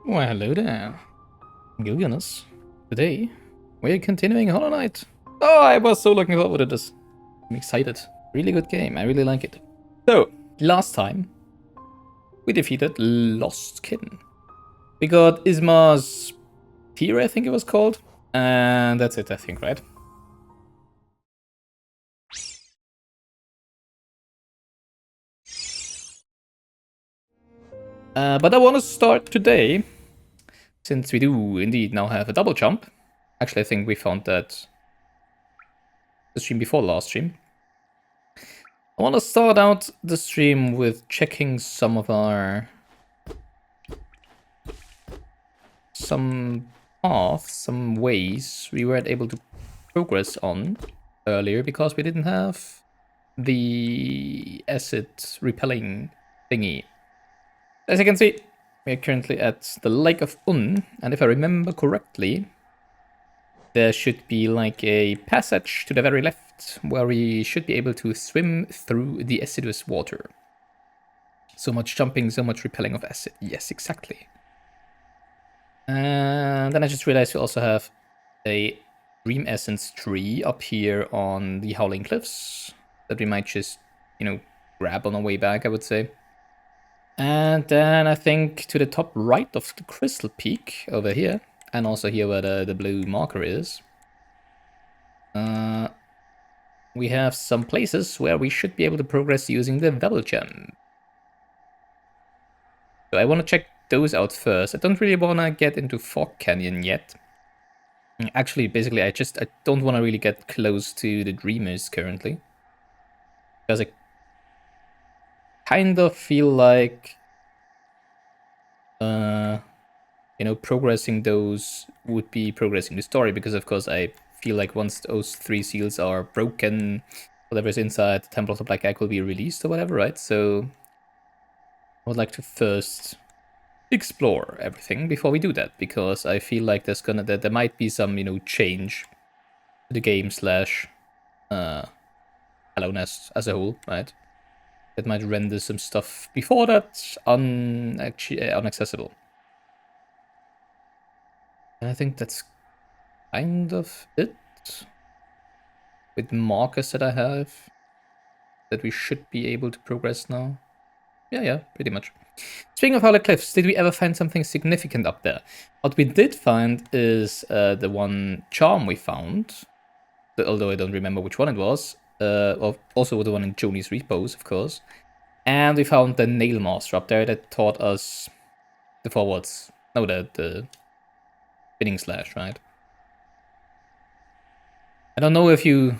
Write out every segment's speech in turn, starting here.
Well, hello there, Gilgamesh. Today, we're continuing Hollow Knight. Oh, I was so looking forward to this. I'm excited. Really good game. I really like it. So, last time, we defeated Lost Kitten. We got Isma's Tear, I think it was called. And that's it, I think, right? But I want to start today, since we do indeed now have a double jump. Actually, I think we found that the stream before last stream. I want to start out the stream with checking some of some paths, some ways we weren't able to progress on earlier because we didn't have the acid repelling thingy. As you can see, we are currently at the Lake of Un, and if I remember correctly, there should be like a passage to the very left where we should be able to swim through the aciduous water. So much jumping, so much repelling of acid. Yes, exactly. And then I just realized we also have a Dream Essence tree up here on the Howling Cliffs that we might just, grab on our way back, I would say. And then I think to the top right of the Crystal Peak over here, and also here where the blue marker is, we have some places where we should be able to progress using the double jump. So I want to check those out first. I don't really want to get into Fog Canyon yet. Actually, basically, I don't want to really get close to the Dreamers currently. Because I kind of feel like, progressing those would be progressing the story. Because, of course, I feel like once those 3 seals are broken, whatever's inside the Temple of the Black Egg will be released or whatever, right? So I would like to first explore everything before we do that. Because I feel like there might be some, change to the game slash Hallownest as a whole, right? That might render some stuff before that unaccessible. And I think that's kind of it. With markers that I have, that we should be able to progress now. Yeah, pretty much. Speaking of Howler Cliffs, did we ever find something significant up there? What we did find is the one charm we found, although I don't remember which one it was. Also the one in Joni's repos, of course. And we found the Nail Master up there that taught us the forwards. No, the spinning slash, right? I don't know if you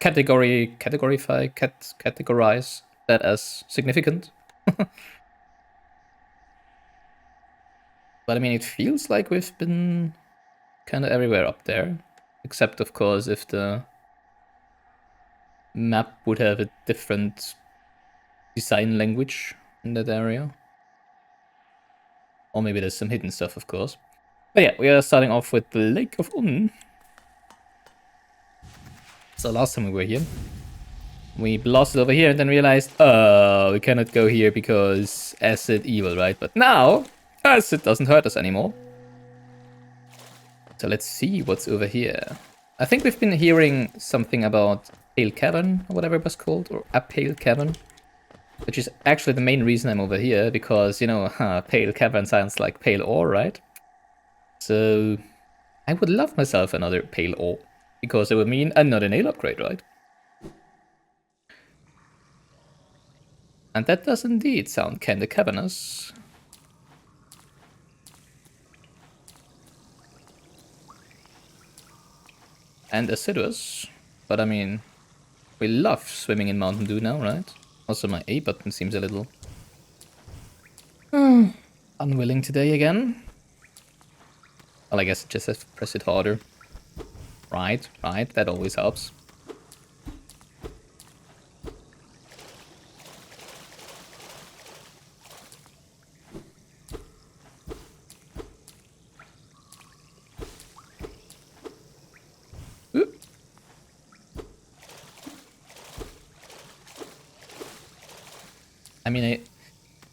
categorize that as significant. But I mean, it feels like we've been kind of everywhere up there. Except, of course, if the map would have a different design language in that area. Or maybe there's some hidden stuff, of course. But yeah, we are starting off with the Lake of Un. So last time we were here, we blasted over here and then realized, we cannot go here because acid evil, right? But now, acid doesn't hurt us anymore. So let's see what's over here. I think we've been hearing something about Pale Cavern, or whatever it was called, or a Pale Cavern. Which is actually the main reason I'm over here, because, Pale Cavern sounds like Pale Ore, right? So, I would love myself another Pale Ore, because it would mean another nail upgrade, right? And that does indeed sound kinda cavernous. And aciduous. But I mean, we love swimming in Mountain Dew now, right? Also, my A button seems a little unwilling today again. Well, I guess I just have to press it harder. Right, that always helps. Oop. I mean,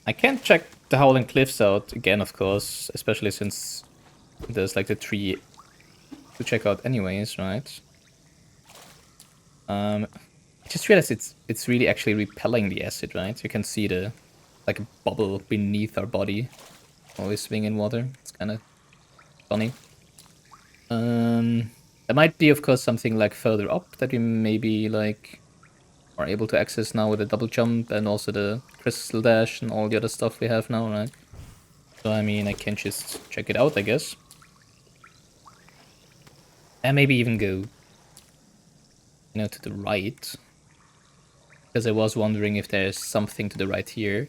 I can't check the Howling Cliffs out again, of course, especially since there's like the tree to check out anyways, right? I just realized it's really actually repelling the acid, right? You can see the like a bubble beneath our body always swing in water. It's kind of funny. There might be, of course, something like further up that we maybe like are able to access now with a double jump and also the crystal dash and all the other stuff we have now, right? So I mean, I can just check it out, I guess, and maybe even go, to the right, because I was wondering if there's something to the right here.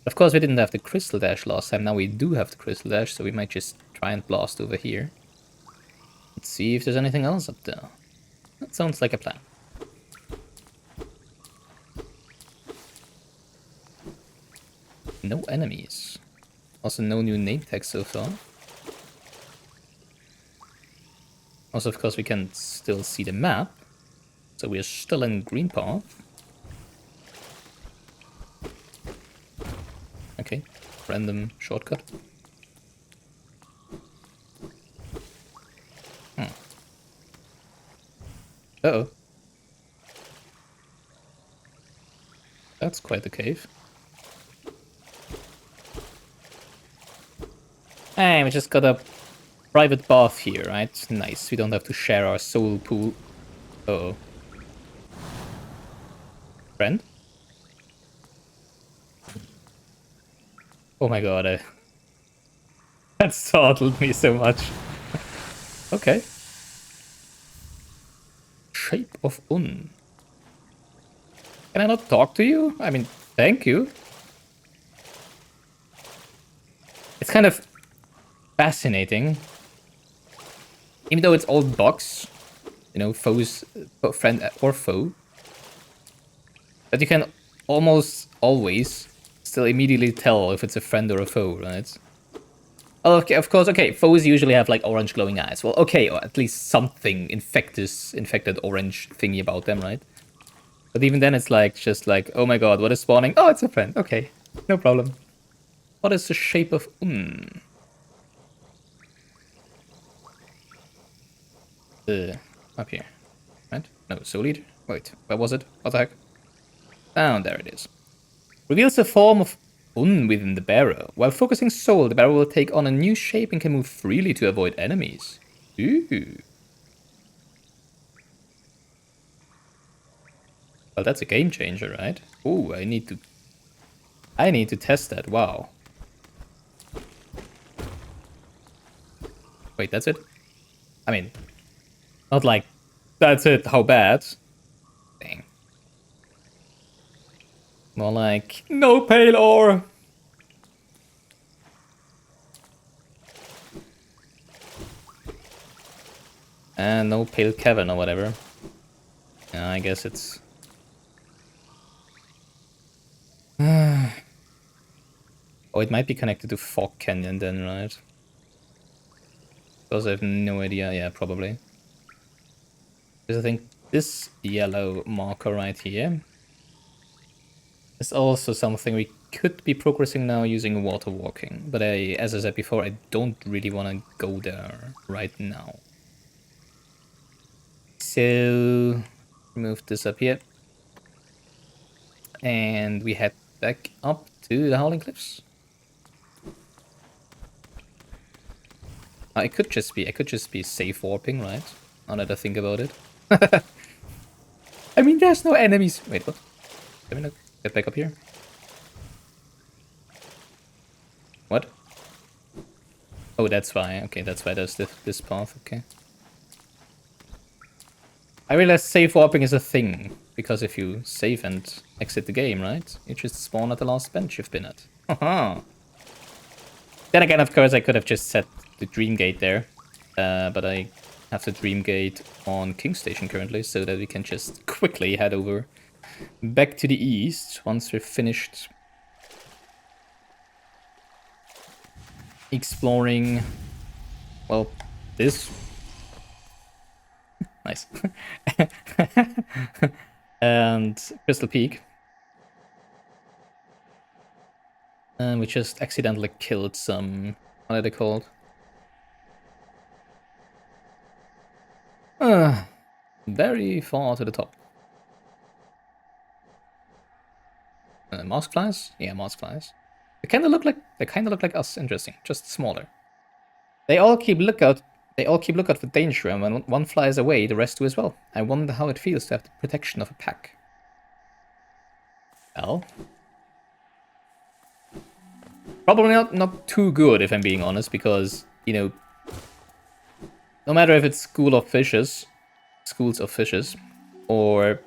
Of course, we didn't have the crystal dash last time. Now we do have the crystal dash, so we might just try and blast over here. Let's see if there's anything else up there. That sounds like a plan. No enemies. Also, no new name tags so far. Also, of course, we can still see the map. So we're still in green path. Okay, random shortcut. Uh-oh. That's quite the cave. Hey, we just got a private bath here, right? Nice, we don't have to share our soul pool. Uh-oh. Friend? Oh my god, that startled me so much. Okay. Shape of Un. Can I not talk to you? I mean, thank you. It's kind of fascinating. Even though it's all box, foes, friend or foe, but you can almost always still immediately tell if it's a friend or a foe, right? Oh, okay, of course, okay, foes usually have like orange glowing eyes. Well, okay, or at least something infected orange thingy about them, right? But even then it's like, just like, oh my god, what is spawning? Oh, it's a friend, okay, no problem. What is the shape of up here, right? No, Soul Eater? Wait, where was it? What the heck? Oh, there it is. Reveals the form of Un within the bearer. While focusing soul, the bearer will take on a new shape and can move freely to avoid enemies. Ooh. Well, that's a game changer, right? Ooh, I need to test that. Wow. Wait, that's it? I mean, not like, that's it, how bad? Dang. More like, no pale ore! And no pale cavern or whatever. Yeah, I guess it's... Oh, it might be connected to Fog Canyon then, right? Because I have no idea. Yeah, probably. Because I think this yellow marker right here is also something we could be progressing now using water walking. But as I said before, I don't really want to go there right now. So, move this up here. And we head back up to the Howling Cliffs. I could just be safe warping, right? Now that I think about it. I mean, there's no enemies. Wait, what? Let me not get back up here. What? Oh, that's why. Okay, that's why there's this path. Okay. I realize safe warping is a thing, because if you save and exit the game, right? You just spawn at the last bench you've been at. Haha. Then again, of course, I could have just set the Dream Gate there. But I have the Dream Gate on King Station currently, so that we can just quickly head over back to the east once we're finished exploring, well, this. Nice. And Crystal Peak. And we just accidentally killed some... What are they called? Very far to the top. Mask flies? Yeah, mask flies. They kind of look like us. Interesting, just smaller. They all keep lookout. They all keep lookout for danger, and when one flies away, the rest do as well. I wonder how it feels to have the protection of a pack. Well, probably not too good, if I'm being honest, because, you know, no matter if it's schools of fishes, or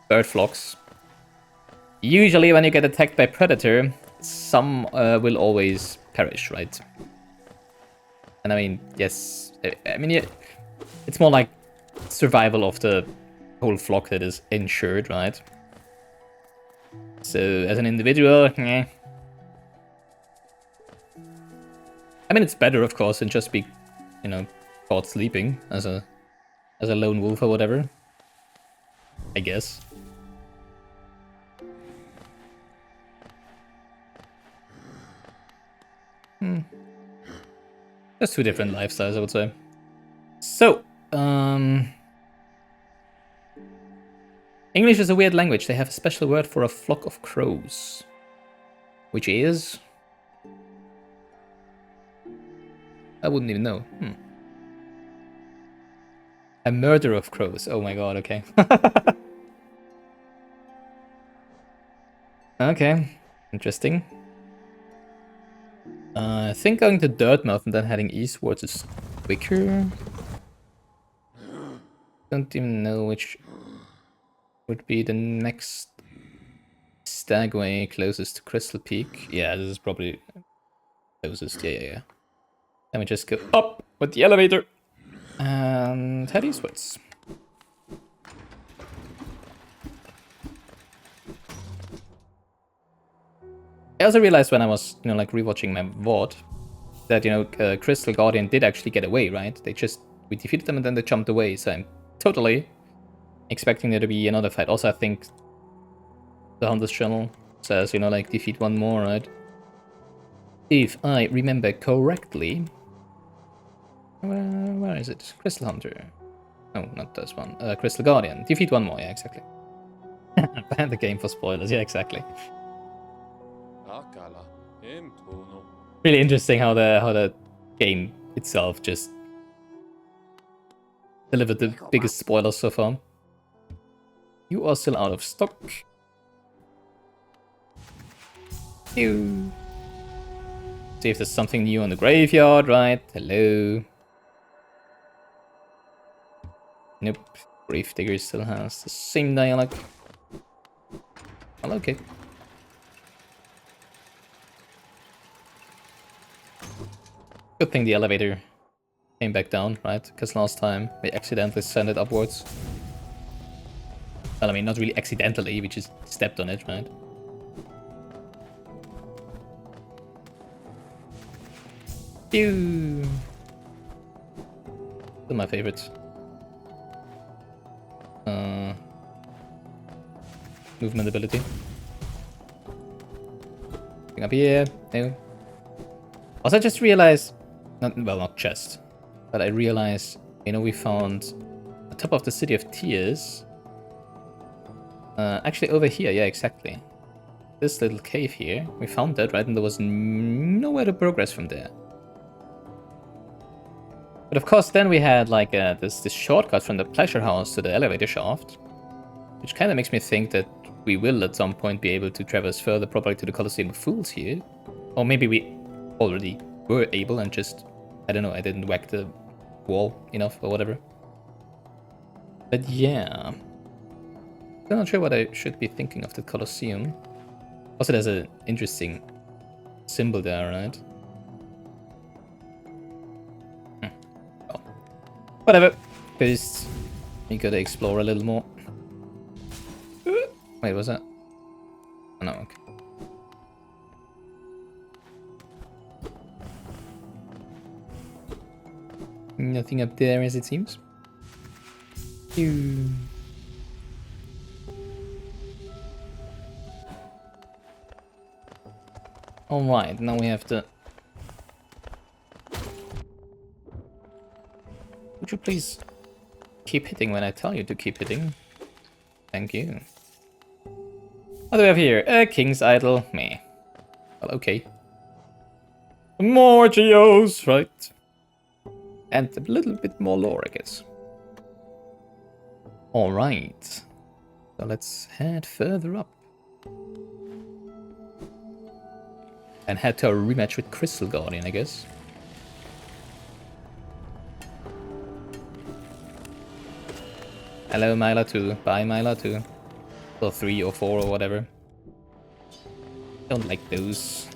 bird flocks, usually when you get attacked by predator, some will always perish, right? And I mean, yes, I mean, yeah, it's more like survival of the whole flock that is insured, right? So as an individual, eh. I mean, it's better, of course, than just be, you know, caught sleeping as a lone wolf or whatever. I guess. Just two different lifestyles, I would say. So, English is a weird language. They have a special word for a flock of crows. Which is... I wouldn't even know. A murder of crows. Oh my god, okay. Okay, interesting. I think going to Dirtmouth and then heading eastwards is quicker. Don't even know which would be the next stagway closest to Crystal Peak. Yeah, this is probably closest. Yeah. Let me just go up with the elevator and head eastwards. I also realized when I was, you know, like rewatching my VOD that, you know, Crystal Guardian did actually get away, right? We defeated them and then they jumped away, so I'm totally expecting there to be another fight. Also, I think the Hunter's channel says, you know, like, defeat one more, right? If I remember correctly. Where is it? Crystal Hunter. No, not this one. Crystal Guardian. Defeat one more, yeah, exactly. Ban the game for spoilers, yeah, exactly. Really interesting how the game itself just delivered the biggest spoilers so far. You are still out of stock. You. See if there's something new on the graveyard, right? Hello. Nope. Gravedigger still has the same dialogue. Well, okay. Good thing the elevator came back down, right? Because last time we accidentally sent it upwards. Well, I mean, not really accidentally, we just stepped on it, right? Pew! Still my favorite. Movement ability. Going up here. No. Also, I just realized... Not just. But I realized, you know, we found the top of the City of Tears. Actually, over here. Yeah, exactly. This little cave here. We found that, right? And there was nowhere to progress from there. But of course, then we had like this shortcut from the pleasure house to the elevator shaft, which kind of makes me think that we will at some point be able to traverse further, probably to the Colosseum of Fools here. Or maybe we already were able and just, I don't know, I didn't whack the wall enough or whatever. But yeah, I'm not sure what I should be thinking of the Colosseum. Also, there's an interesting symbol there, right? Well, whatever. First, we gotta explore a little more. Wait, was that? Oh, no, okay. Nothing up there as it seems. Ew. Alright, now we have to... Would you please keep hitting when I tell you to keep hitting? Thank you. What do we have here? A King's Idol. Meh. Well, okay. More geos, right? And a little bit more lore, I guess. Alright. So let's head further up. And head to a rematch with Crystal Guardian, I guess. Hello, Myla 2. Bye, Myla 2. Or 3 or 4 or whatever. Don't like those.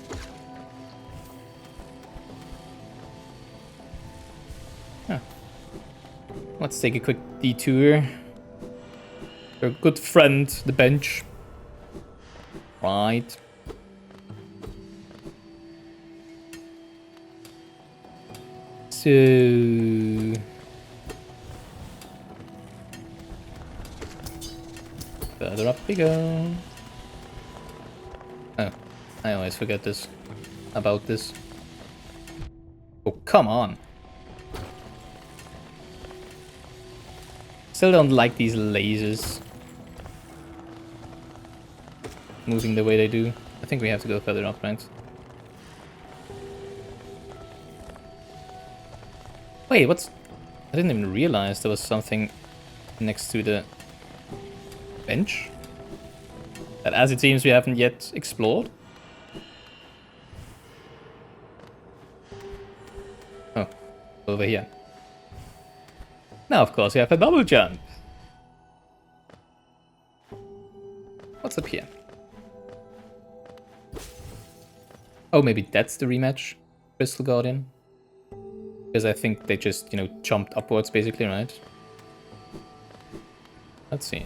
Huh. Let's take a quick detour. Your good friend, the bench. Right. So... further up we go. Oh, I always forget this. About this. Oh, come on. Still don't like these lasers. Moving the way they do. I think we have to go further up, right? Wait, what's... I didn't even realize there was something next to the bench that, as it seems, we haven't yet explored. Oh, over here. Now, of course, we have a double jump. What's up here? Oh, maybe that's the rematch, Crystal Guardian. Because I think they just, you know, jumped upwards, basically, right? Let's see.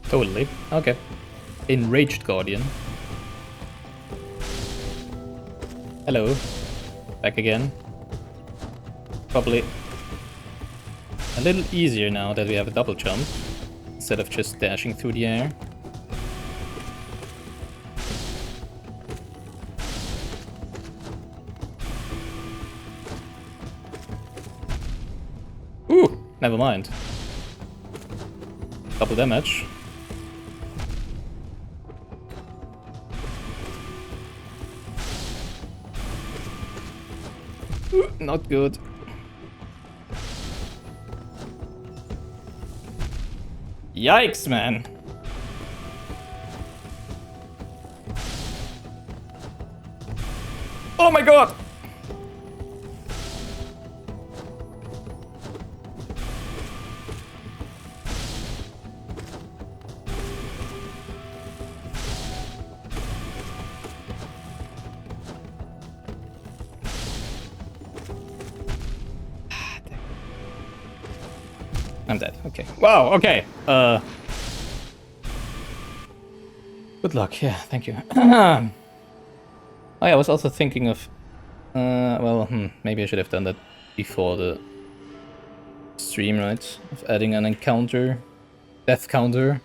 Totally. Okay. Enraged Guardian. Hello. Back again. Probably a little easier now that we have a double jump, instead of just dashing through the air. Ooh, never mind. Double damage. Ooh, not good. Yikes, man. Oh my god! I'm dead. Okay. Wow, okay. Good luck. Yeah, thank you. Oh, yeah, I was also thinking of... well, maybe I should have done that before the stream, right? Of adding an encounter. Death counter.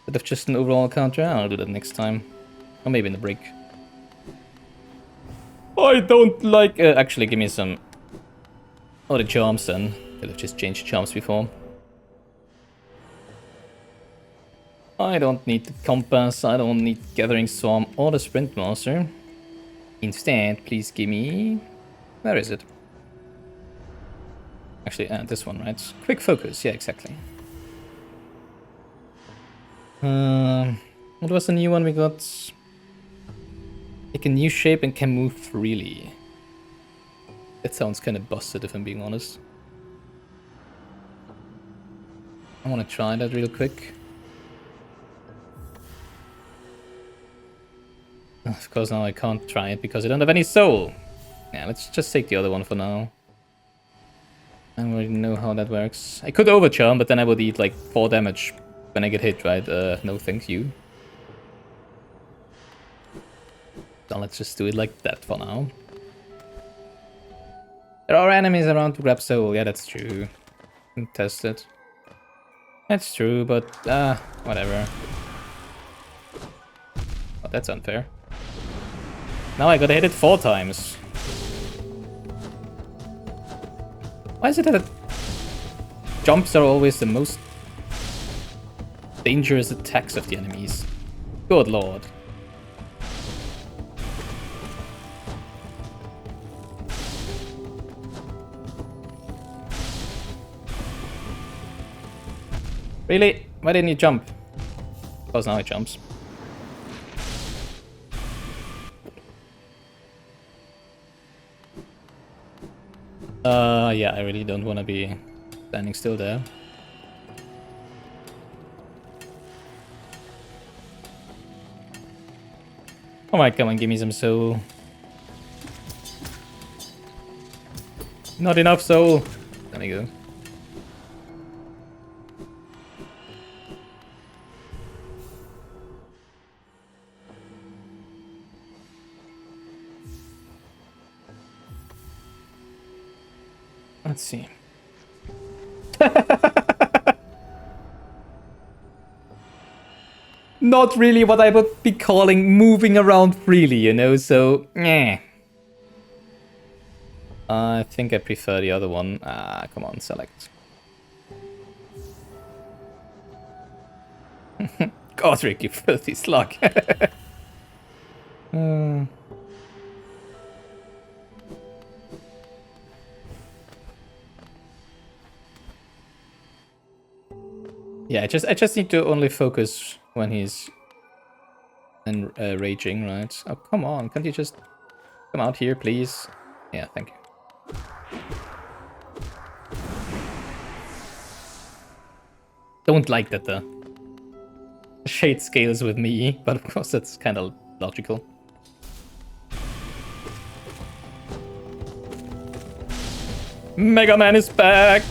Instead of just an overall counter. I'll do that next time. Or maybe in the break. I don't like... actually, give me some... Oh, the charms then. Could have just changed charms before. I don't need the compass, I don't need Gathering Storm or the Sprint Master. Instead, please give me... Where is it? Actually, this one, right? Quick Focus, yeah, exactly. What was the new one we got? Take a new shape and can move freely. That sounds kind of busted, if I'm being honest. I want to try that real quick. Of course, now I can't try it because I don't have any soul. Yeah, let's just take the other one for now. I already know how that works. I could overcharm, but then I would eat like 4 damage when I get hit, right? No thank you. So let's just do it like that for now. There are enemies around to grab soul. Yeah, that's true. Can test it. That's true, but whatever. Oh, that's unfair. Now I gotta hit it 4 times. Why is it that jumps are always the most dangerous attacks of the enemies? Good lord. Really? Why didn't you jump? Because now it jumps. Yeah, I really don't want to be standing still there. Alright, come on, give me some soul. Not enough soul. There we go. Let's see. Not really what I would be calling moving around freely, you know, so... eh. I think I prefer the other one. Come on, select. Godric, you filthy slug. Yeah, I just need to only focus when he's raging, right? Oh, come on, can't you just come out here, please? Yeah, thank you. Don't like that the shade scales with me, but of course that's kind of logical. Mega Man is back!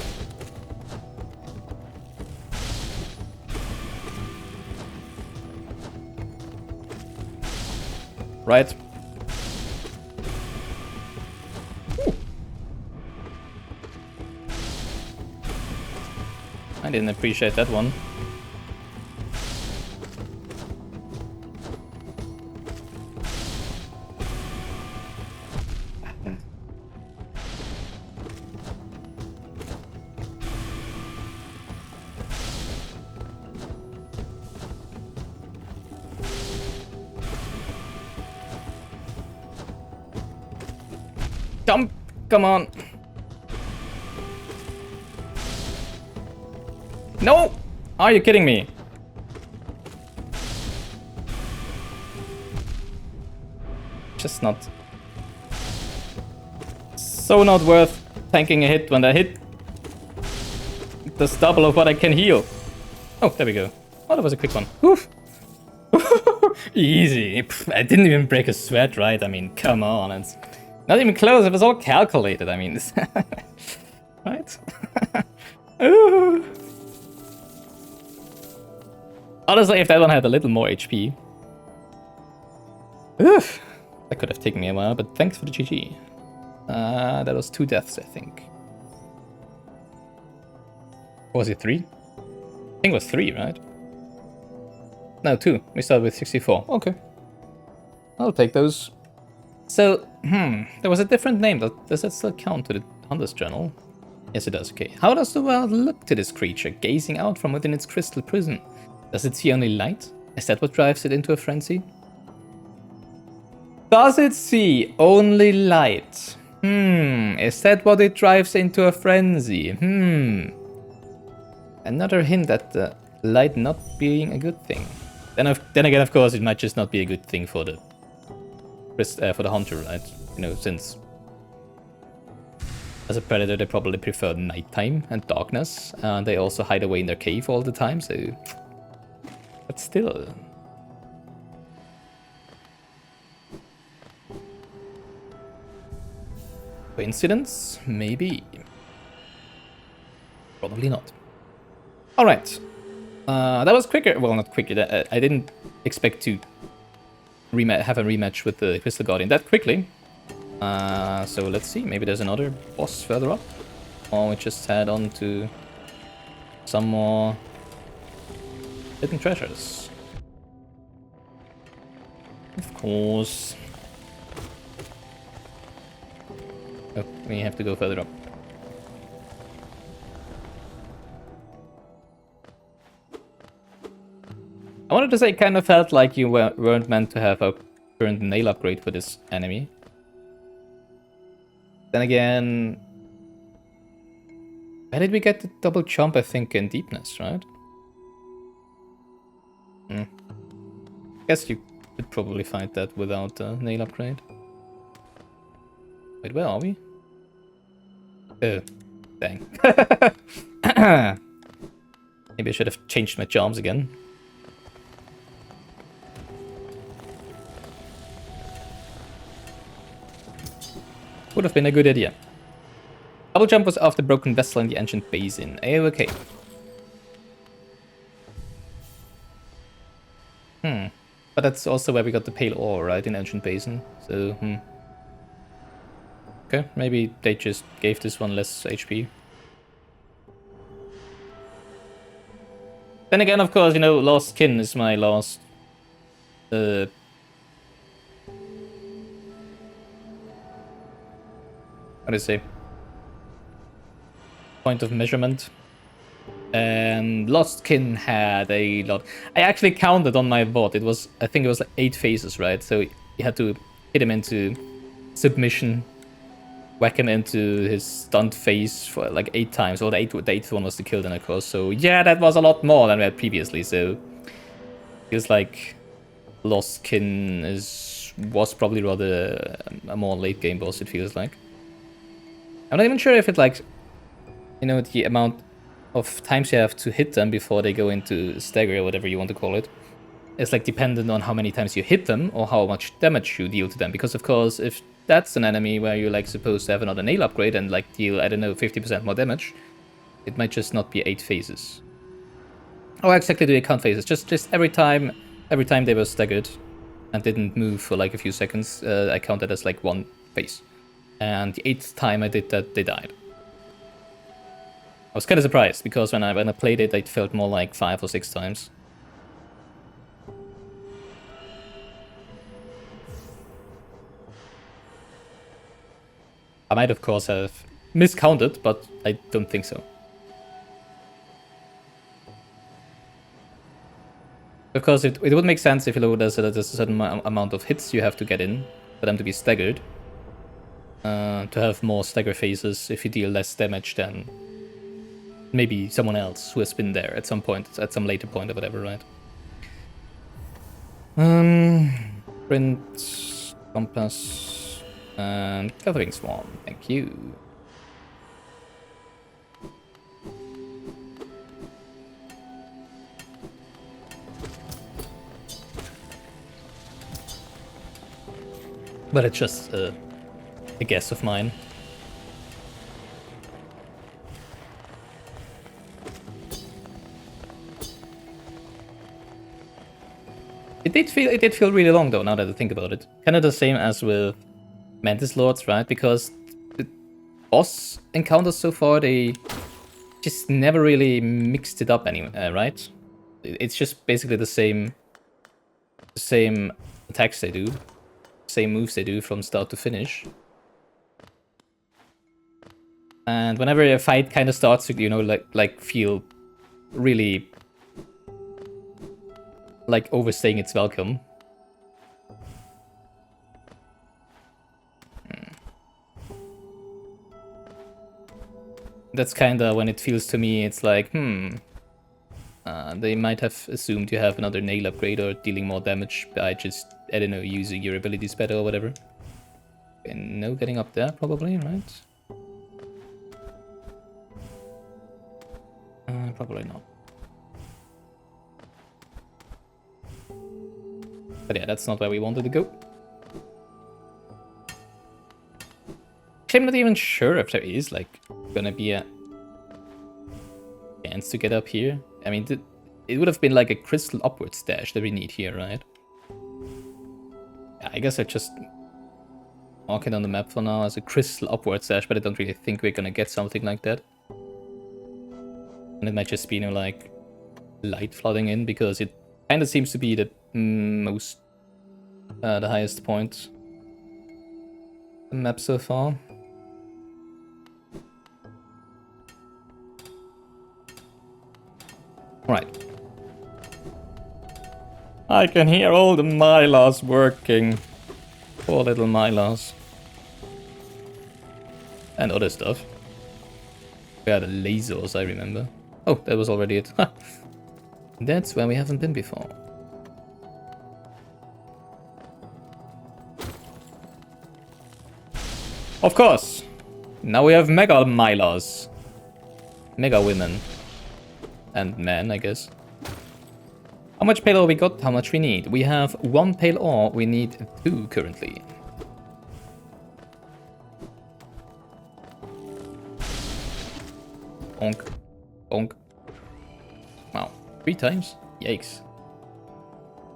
Right. Ooh. I didn't appreciate that one. Jump! Come on! No! Are you kidding me? Just not... so not worth tanking a hit when I hit does double of what I can heal. Oh, there we go. Oh, that was a quick one. Oof. Easy. I didn't even break a sweat, right? I mean, come on. It's not even close. It was all calculated. I mean, right? Honestly, if that one had a little more HP. Oof. That could have taken me a while, but thanks for the GG. That was 2 deaths, I think. Or was it 3? I think it was 3, right? No, 2. We started with 64. Okay. I'll take those. So, there was a different name. Does that still count to the Hunter's Journal? Yes, it does. Okay. How does the world look to this creature, gazing out from within its crystal prison? Does it see only light? Is that what drives it into a frenzy? Does it see only light? Is that what it drives into a frenzy? Another hint at the light not being a good thing. Then again, of course, it might just not be a good thing for the hunter, right? You know, since as a predator, they probably prefer nighttime and darkness. They also hide away in their cave all the time, so... But still... Coincidence? Maybe. Probably not. Alright. That was quicker. Well, not quicker. I didn't expect to have a rematch with the Crystal Guardian that quickly. So let's see, maybe there's another boss further up. Or we just head on to some more hidden treasures. Of course. Oh, we have to go further up. I wanted to say, it kind of felt like you weren't meant to have a current nail upgrade for this enemy. Then again, where did we get the double jump, I think, in deepness, right? Guess you could probably find that without a nail upgrade. Wait, where are we? Oh, dang. Maybe I should have changed my charms again. Would have been a good idea. Double jump was after broken vessel in the ancient basin. Okay. But that's also where we got the pale ore, right? In ancient basin. So, okay, maybe they just gave this one less HP. Then again, of course, you know, Lost Kin is my last... What do you say? Point of measurement. And Lost Kin had a lot. I actually counted on my bot. It was, I think it was like 8 phases, right? So you had to hit him into submission, whack him into his stunned phase for like 8 times. Or the eighth one was the kill then, of course. So yeah, that was a lot more than we had previously. So feels like Lost Kin was probably rather a more late game boss, it feels like. I'm not even sure if it, like, you know, the amount of times you have to hit them before they go into stagger or whatever you want to call it. It's like dependent on how many times you hit them or how much damage you deal to them. Because of course, if that's an enemy where you're like supposed to have another nail upgrade and like deal, I don't know, 50% more damage, it might just not be 8 phases. Or exactly do they count phases? Just every time they were staggered and didn't move for like a few seconds, I counted as like 1 phase. And the 8th time I did that, they died. I was kind of surprised because when I played it, it felt more like 5 or 6 times. I might, of course, have miscounted, but I don't think so. Of course, it would make sense if you know there's a certain amount of hits you have to get in for them to be staggered. To have more stagger phases if you deal less damage than maybe someone else who has been there at some point, at some later point or whatever, right? Print, compass, and covering swarm. Thank you. But it's just a guess of mine. It did feel really long though, now that I think about it. Kind of the same as with Mantis Lords, right? Because the boss encounters so far, they just never really mixed it up anyway, right? It's just basically the same attacks they do, same moves they do from start to finish. And whenever a fight kind of starts to, you know, like feel really like overstaying its welcome. That's kinda when it feels to me, it's like, they might have assumed you have another nail upgrade or dealing more damage by just, I don't know, using your abilities better or whatever. And no getting up there, probably, right? Probably not. But yeah, that's not where we wanted to go. I'm not even sure if there is, like, gonna be a chance to get up here. I mean, it would have been like a crystal upward dash that we need here, right? Yeah, I guess I just mark it on the map for now as a crystal upward slash, but I don't really think we're gonna get something like that. And it might just be, you know, like light flooding in, because it kind of seems to be the the highest point the map so far. Right. I can hear all the Mylars working. Poor little Mylars. And other stuff. We had the lasers, I remember. Oh, that was already it. That's where we haven't been before. Of course! Now we have Mega Mylars. Mega women. And men, I guess. How much pale ore we got? How much we need? We have 1 pale ore. We need 2 currently. Bonk. Bonk. Wow. 3 times? Yikes.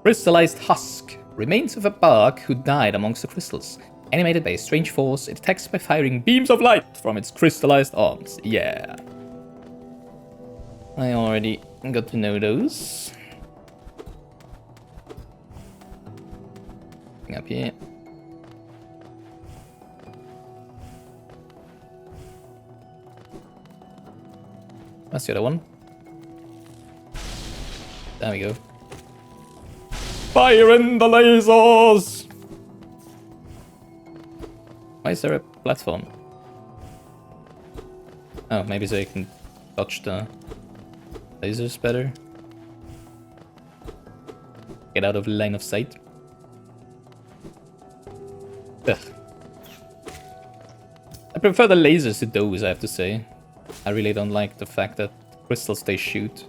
Crystallized husk. Remains of a bug who died amongst the crystals. Animated by a strange force, it attacks by firing beams of light from its crystallized arms. Yeah. I already got to know those. Up here. That's the other one. There we go. Fire in the lasers! Why is there a platform? Oh, maybe so you can dodge the lasers better. Get out of line of sight. Ugh. I prefer the lasers to those, I have to say. I really don't like the fact that crystals they shoot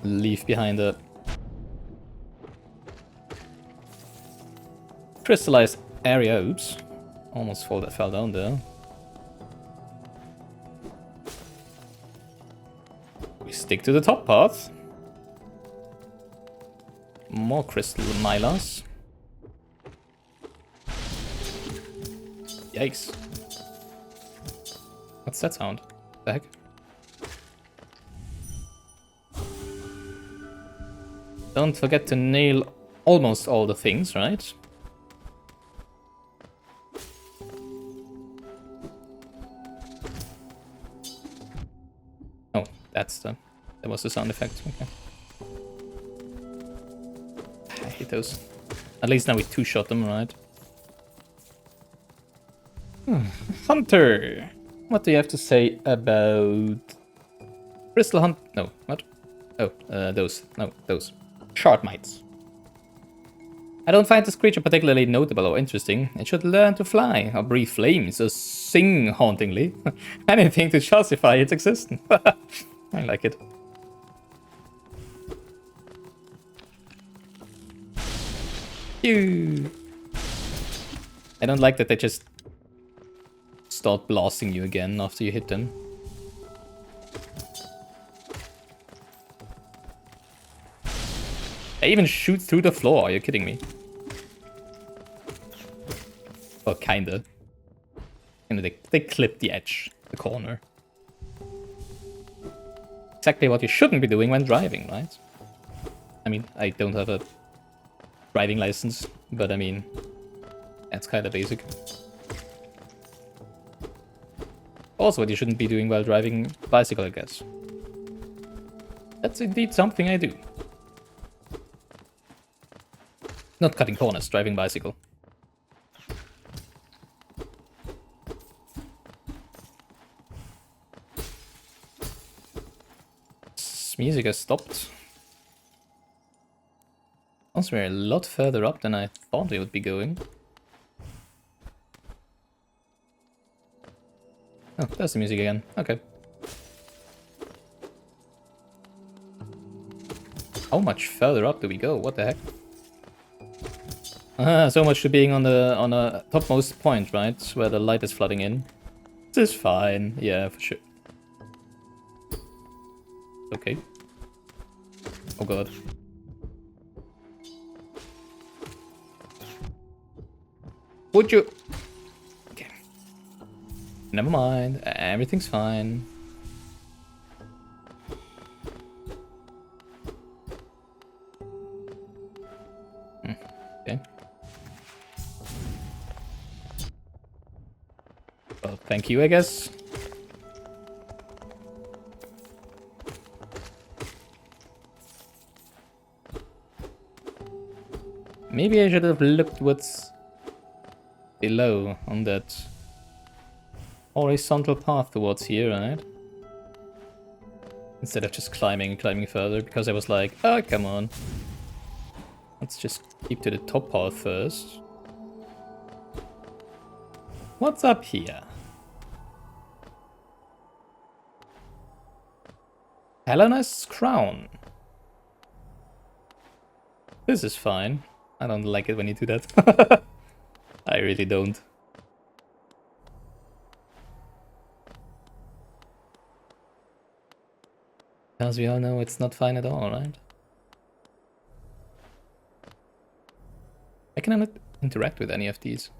leave behind a crystallized area. Oops. Almost fell down there. We stick to the top path. More crystal Mylars. Yikes. What's that sound? What the heck? Don't forget to nail almost all the things, right? Oh, that was the sound effect. Okay. I hate those. At least now we two-shot them, right? Hunter! What do you have to say about Crystal Hunt? No, what? Oh, those. No, those. Shard mites. I don't find this creature particularly notable or interesting. It should learn to fly, or breathe flames, or sing hauntingly. Anything to justify its existence. I like it. Phew. I don't like that they just start blasting you again after you hit them. They even shoot through the floor, are you kidding me? Well, kinda. You know, they clip the edge, the corner. Exactly what you shouldn't be doing when driving, right? I mean, I don't have a driving license, but I mean, that's kinda basic. Also what you shouldn't be doing while driving bicycle, I guess. That's indeed something I do. Not cutting corners, driving bicycle. This music has stopped. Also, we're a lot further up than I thought we would be going. Oh, there's the music again. Okay. How much further up do we go? What the heck? So much to being on a topmost point, right? Where the light is flooding in. This is fine. Yeah, for sure. Okay. Oh god. Would you? Okay. Never mind. Everything's fine. Okay. Well, thank you, I guess. Maybe I should have looked what's below on that horizontal path towards here, right? Instead of just climbing further, because I was like, oh, come on. Let's just keep to the top part first. What's up here? Helena's crown. This is fine. I don't like it when you do that. I really don't. As we all know, it's not fine at all, right? I cannot interact with any of these.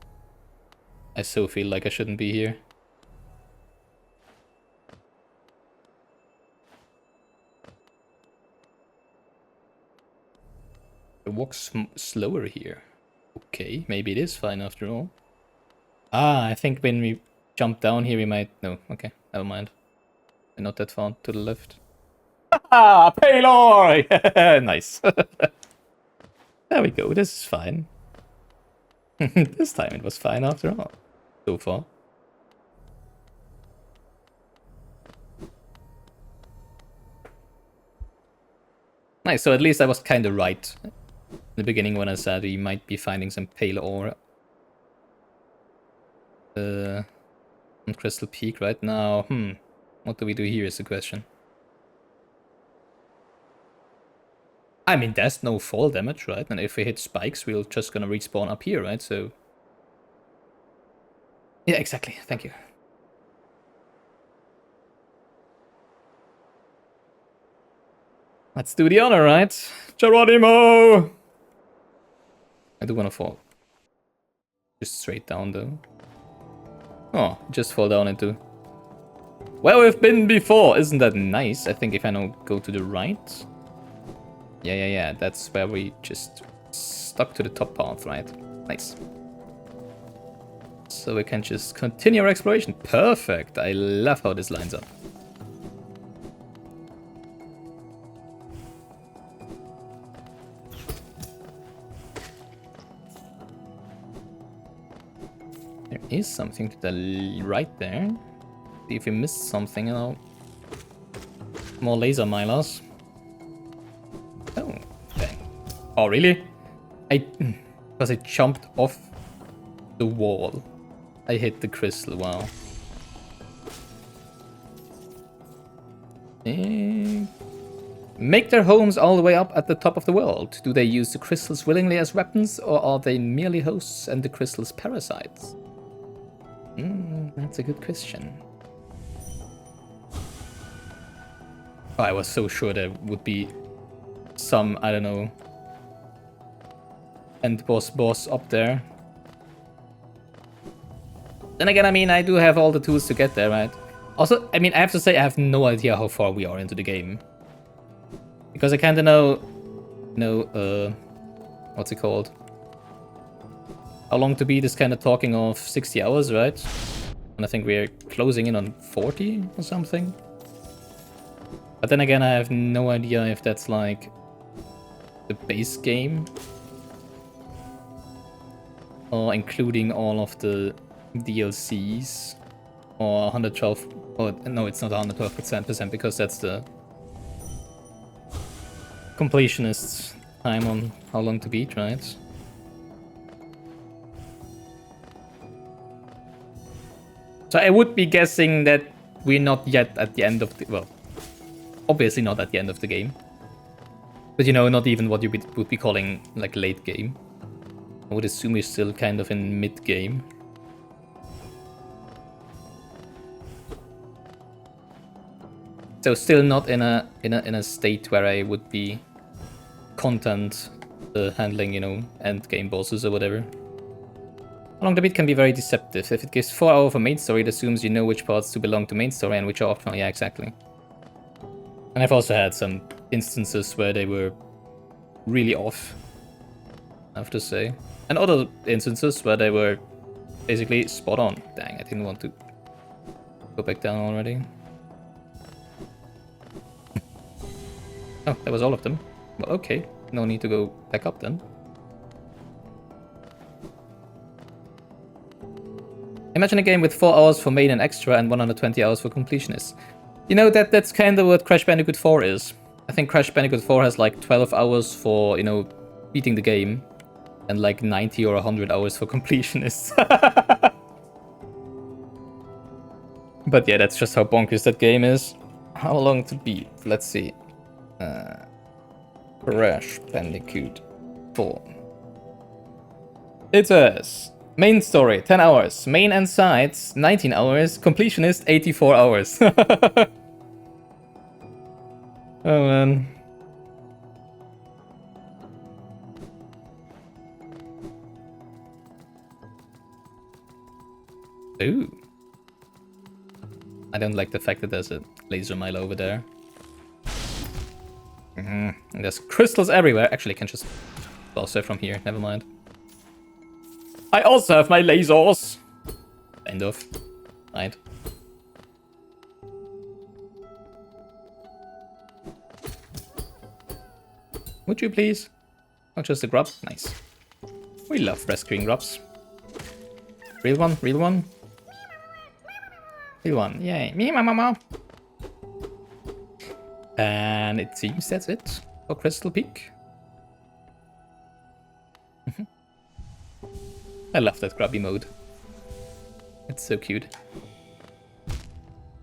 I so feel like I shouldn't be here. I walk slower here. Okay, maybe it is fine after all. Ah, I think when we jump down here we might... No, okay, never mind. We're not that far to the left. Ah, Paylor! Nice. There we go, this is fine. This time it was fine after all. So far. Nice, so at least I was kind of right in the beginning when I said we might be finding some pale ore on Crystal Peak right now. What do we do here is the question. I mean, there's no fall damage, right? And if we hit spikes, we're just gonna respawn up here, right? So... yeah, exactly. Thank you. Let's do the honor, right? Geronimo! I do wanna fall. Just straight down, though. Oh, just fall down into... where we've been before! Isn't that nice? I think if I now go to the right... yeah, that's where we just stuck to the top path, right? Nice. So we can just continue our exploration. Perfect! I love how this lines up. There is something to the right there. See if we missed something, you know. More laser milers. Oh, dang. Oh, really? Because I jumped off the wall. I hit the crystal, wow. Make their homes all the way up at the top of the world. Do they use the crystals willingly as weapons, or are they merely hosts and the crystals parasites? That's a good question. Oh, I was so sure there would be some, I don't know, end boss up there. Then again, I mean, I do have all the tools to get there, right? Also, I mean, I have to say, I have no idea how far we are into the game. Because I kind of know, what's it called? How long to beat is kind of talking of 60 hours, right? And I think we're closing in on 40 or something. But then again, I have no idea if that's like the base game or including all of the DLCs or 112. Oh, no, it's not 112% because that's the completionist time on how long to beat, right? So I would be guessing that we're not yet at the end of the... well, obviously not at the end of the game. But, you know, not even what you would be calling, like, late game. I would assume we're still kind of in mid-game. So still not in a state where I would be content handling, you know, end game bosses or whatever. Along the beat can be very deceptive. If it gives 4 hours for main story, it assumes you know which parts to belong to main story and which are optional. Yeah, exactly. And I've also had some instances where they were really off, I have to say. And other instances where they were basically spot on. Dang, I didn't want to go back down already. Oh, that was all of them. Well, okay. No need to go back up then. Imagine a game with 4 hours for main and extra and 120 hours for completionists. You know, that's kind of what Crash Bandicoot 4 is. I think Crash Bandicoot 4 has like 12 hours for, you know, beating the game. And like 90 or 100 hours for completionists. But yeah, that's just how bonkers that game is. How long to beat? Let's see. Crash Bandicoot 4. It says... Main story, 10 hours. Main and sides, 19 hours. Completionist, 84 hours. Oh, man. Ooh. I don't like the fact that there's a laser mile over there. And there's crystals everywhere. Actually, I can just blast it from here. Never mind. I also have my lasers. Kind of. Right. Would you please? Not just a grub. Nice. We love rescuing grubs. Real one? Real one? Real one. Yay. Me, mama. And it seems that's it for Crystal Peak. I love that grubby mode. It's so cute.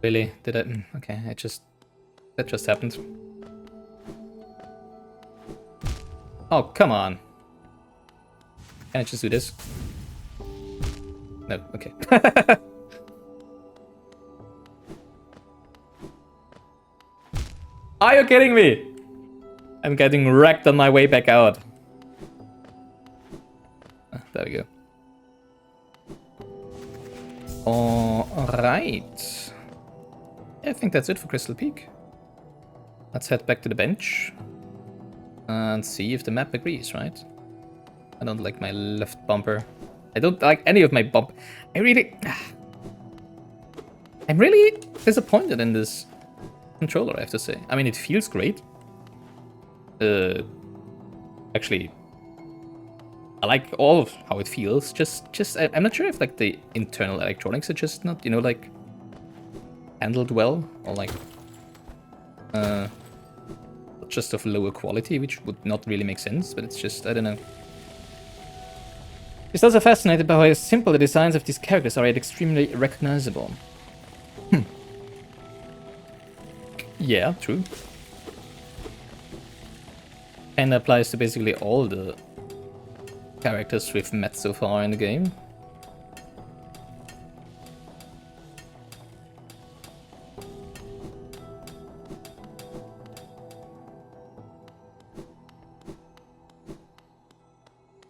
Really? Did I? Okay, that just happened. Oh, come on. Can I just do this? No, okay. Are you kidding me? I'm getting wrecked on my way back out. There we go. Alright. I think that's it for Crystal Peak. Let's head back to the bench. And see if the map agrees, right? I don't like my left bumper. I don't like any of my bump. I'm really disappointed in this controller, I have to say. I mean, it feels great. Actually, I like all of how it feels. I'm not sure if like the internal electronics are just not, you know, like handled well, or like just of lower quality, which would not really make sense. But it's just, I don't know. He's also fascinated by how simple the designs of these characters are, yet extremely recognizable. Yeah, true. And applies to basically all the characters we've met so far in the game.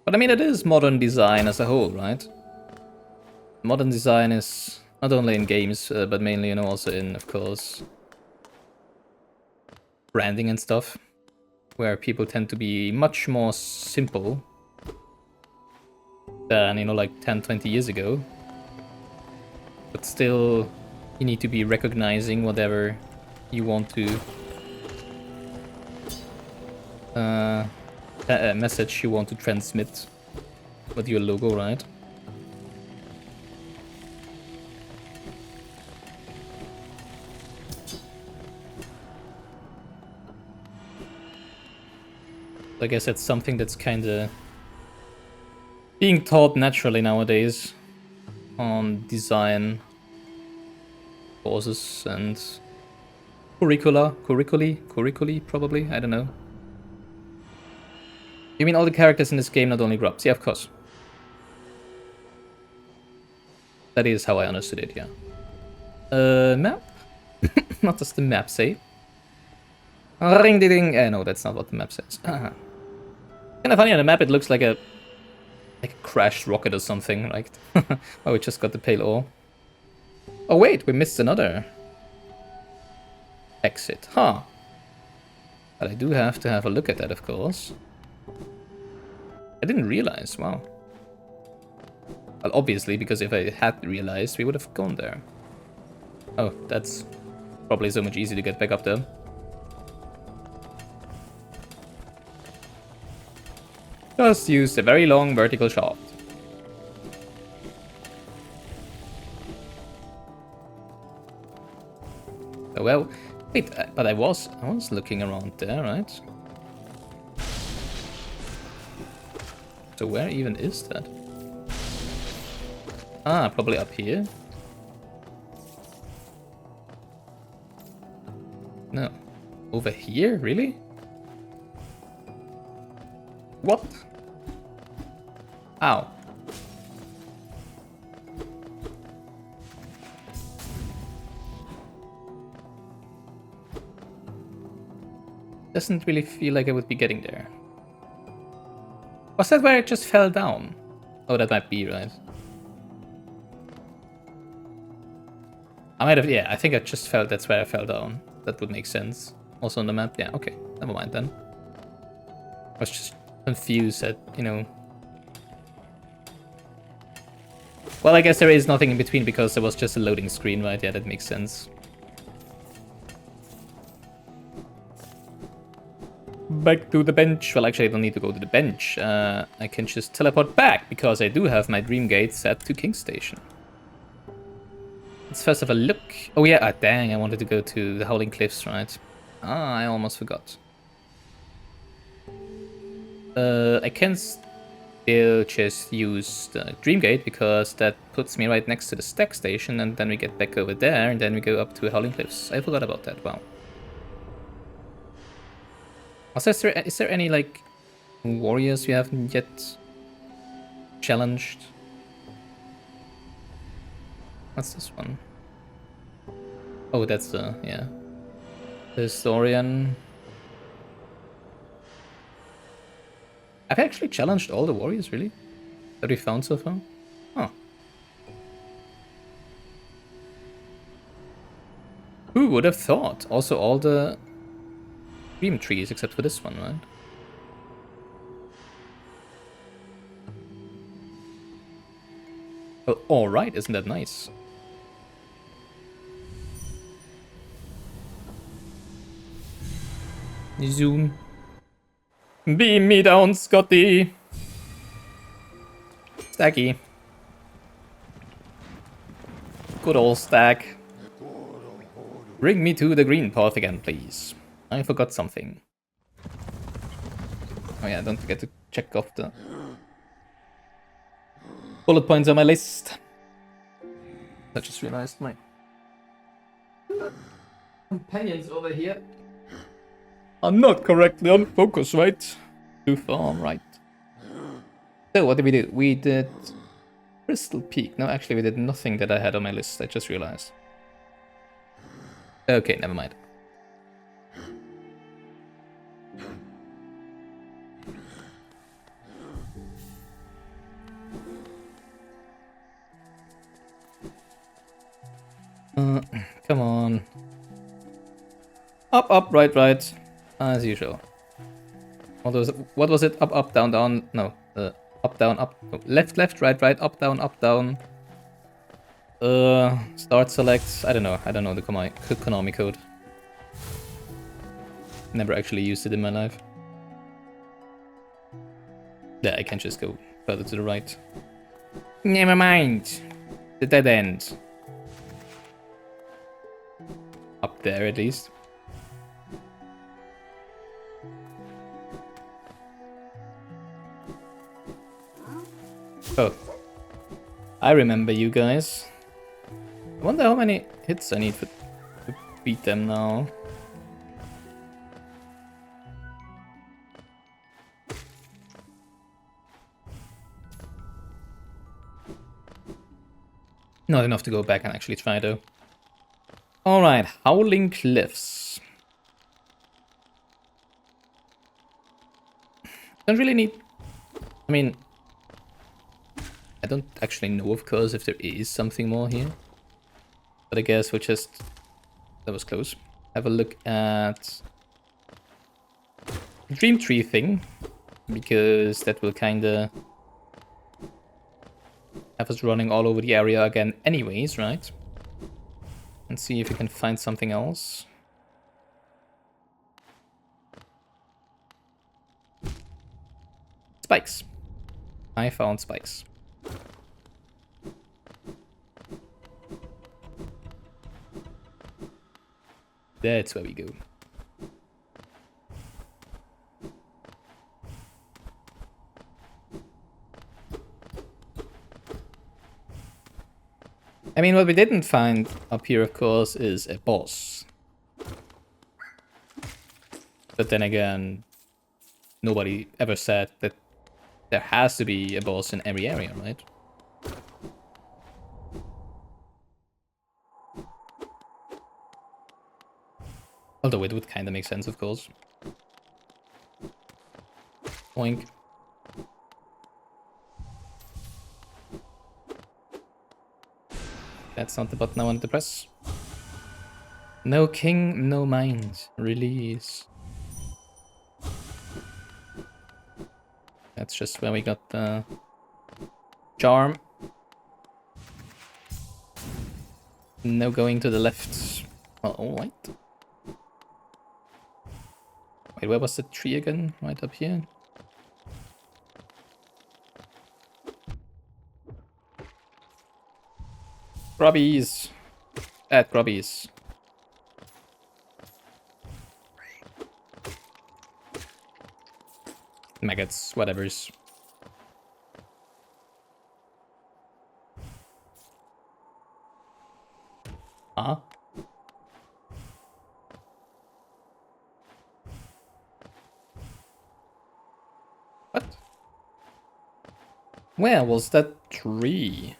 But I mean, it is modern design as a whole, right? Modern design is not only in games, but mainly, you know, also in, of course, branding and stuff, where people tend to be much more simple than, you know, like 10, 20 years ago. But still, you need to be recognizing whatever you want to... a message you want to transmit with your logo, right? I guess that's something that's kind of being taught naturally nowadays on design courses and curriculi, probably, I don't know. You mean all the characters in this game, not only grubs? Yeah, of course. That is how I understood it, yeah. Map? What does the map say? Ring-ding-ding. No, that's not what the map says. Kind of funny on the map, it looks like a like a crashed rocket or something, right? Oh, we just got the pale ore. Oh wait, we missed another exit, huh? But I do have to have a look at that, of course. I didn't realize, wow. Well, obviously, because if I had realized, we would have gone there. Oh, that's probably so much easier to get back up there. Just use a very long vertical shaft. Oh, well, wait, but I was looking around there, right? So where even is that? Ah, probably up here. No. Over here? Really? What? Ow. Doesn't really feel like I would be getting there. Was that where it just fell down? Oh, that might be right. I might have, yeah, I think I just felt that's where I fell down. That would make sense. Also on the map, yeah, okay. Never mind then. I was just confused at, you know... Well, I guess there is nothing in between because there was just a loading screen, right? Yeah, that makes sense. Back to the bench. Well, actually, I don't need to go to the bench. I can just teleport back because I do have my dream gate set to King Station. Let's first have a look. Oh yeah, dang, I wanted to go to the Howling Cliffs, right? Ah, I almost forgot. I can still just use the dream gate because that puts me right next to the stack station, and then we get back over there, and then we go up to Howling Cliffs. I forgot about that, wow. Also, is there any, like, warriors we haven't yet challenged? What's this one? Oh, that's the, yeah. The historian. I've actually challenged all the warriors, really? That we found so far? Huh. Who would have thought? Also all the dream trees except for this one, right? Well, alright, isn't that nice? Zoom. Beam me down, Scotty! Stacky. Good old stack. Bring me to the green path again, please. I forgot something. Oh yeah, don't forget to check off the bullet points on my list. I just realized my companions over here are not correctly on focus, right? Too far, right? So what did we do? We did Crystal Peak. No, actually we did nothing that I had on my list. I just realized. Okay, never mind. Come on. Up, up, right, right. As usual. What was it? Up, up, down, down. No. Up, down, up. No. Left, left, right, right. Up, down, up, down. Start, select. I don't know. I don't know the Konami code. Never actually used it in my life. Yeah, I can just go further to the right. Never mind. The dead end. Up there, at least. Oh. I remember you guys. I wonder how many hits I need to beat them now. Not enough to go back and actually try, though. Alright, Howling Cliffs. Don't really need... I mean, I don't actually know, of course, if there is something more here. But I guess we'll just... That was close. Have a look at the Dream Tree thing. Because that will kinda have us running all over the area again anyways, right? And see if we can find something else. Spikes. I found spikes. That's where we go. I mean, what we didn't find up here, of course, is a boss. But then again, nobody ever said that there has to be a boss in every area, right? Although it would kind of make sense, of course. Oink. That's not the button I wanted to press. No king, no mind. Release. That's just where we got the charm. No going to the left. Oh, alright. Wait, where was the tree again? Right up here? Grubbies! Bad grubbies. Maggots, whatevers. Huh? What? Where was that tree?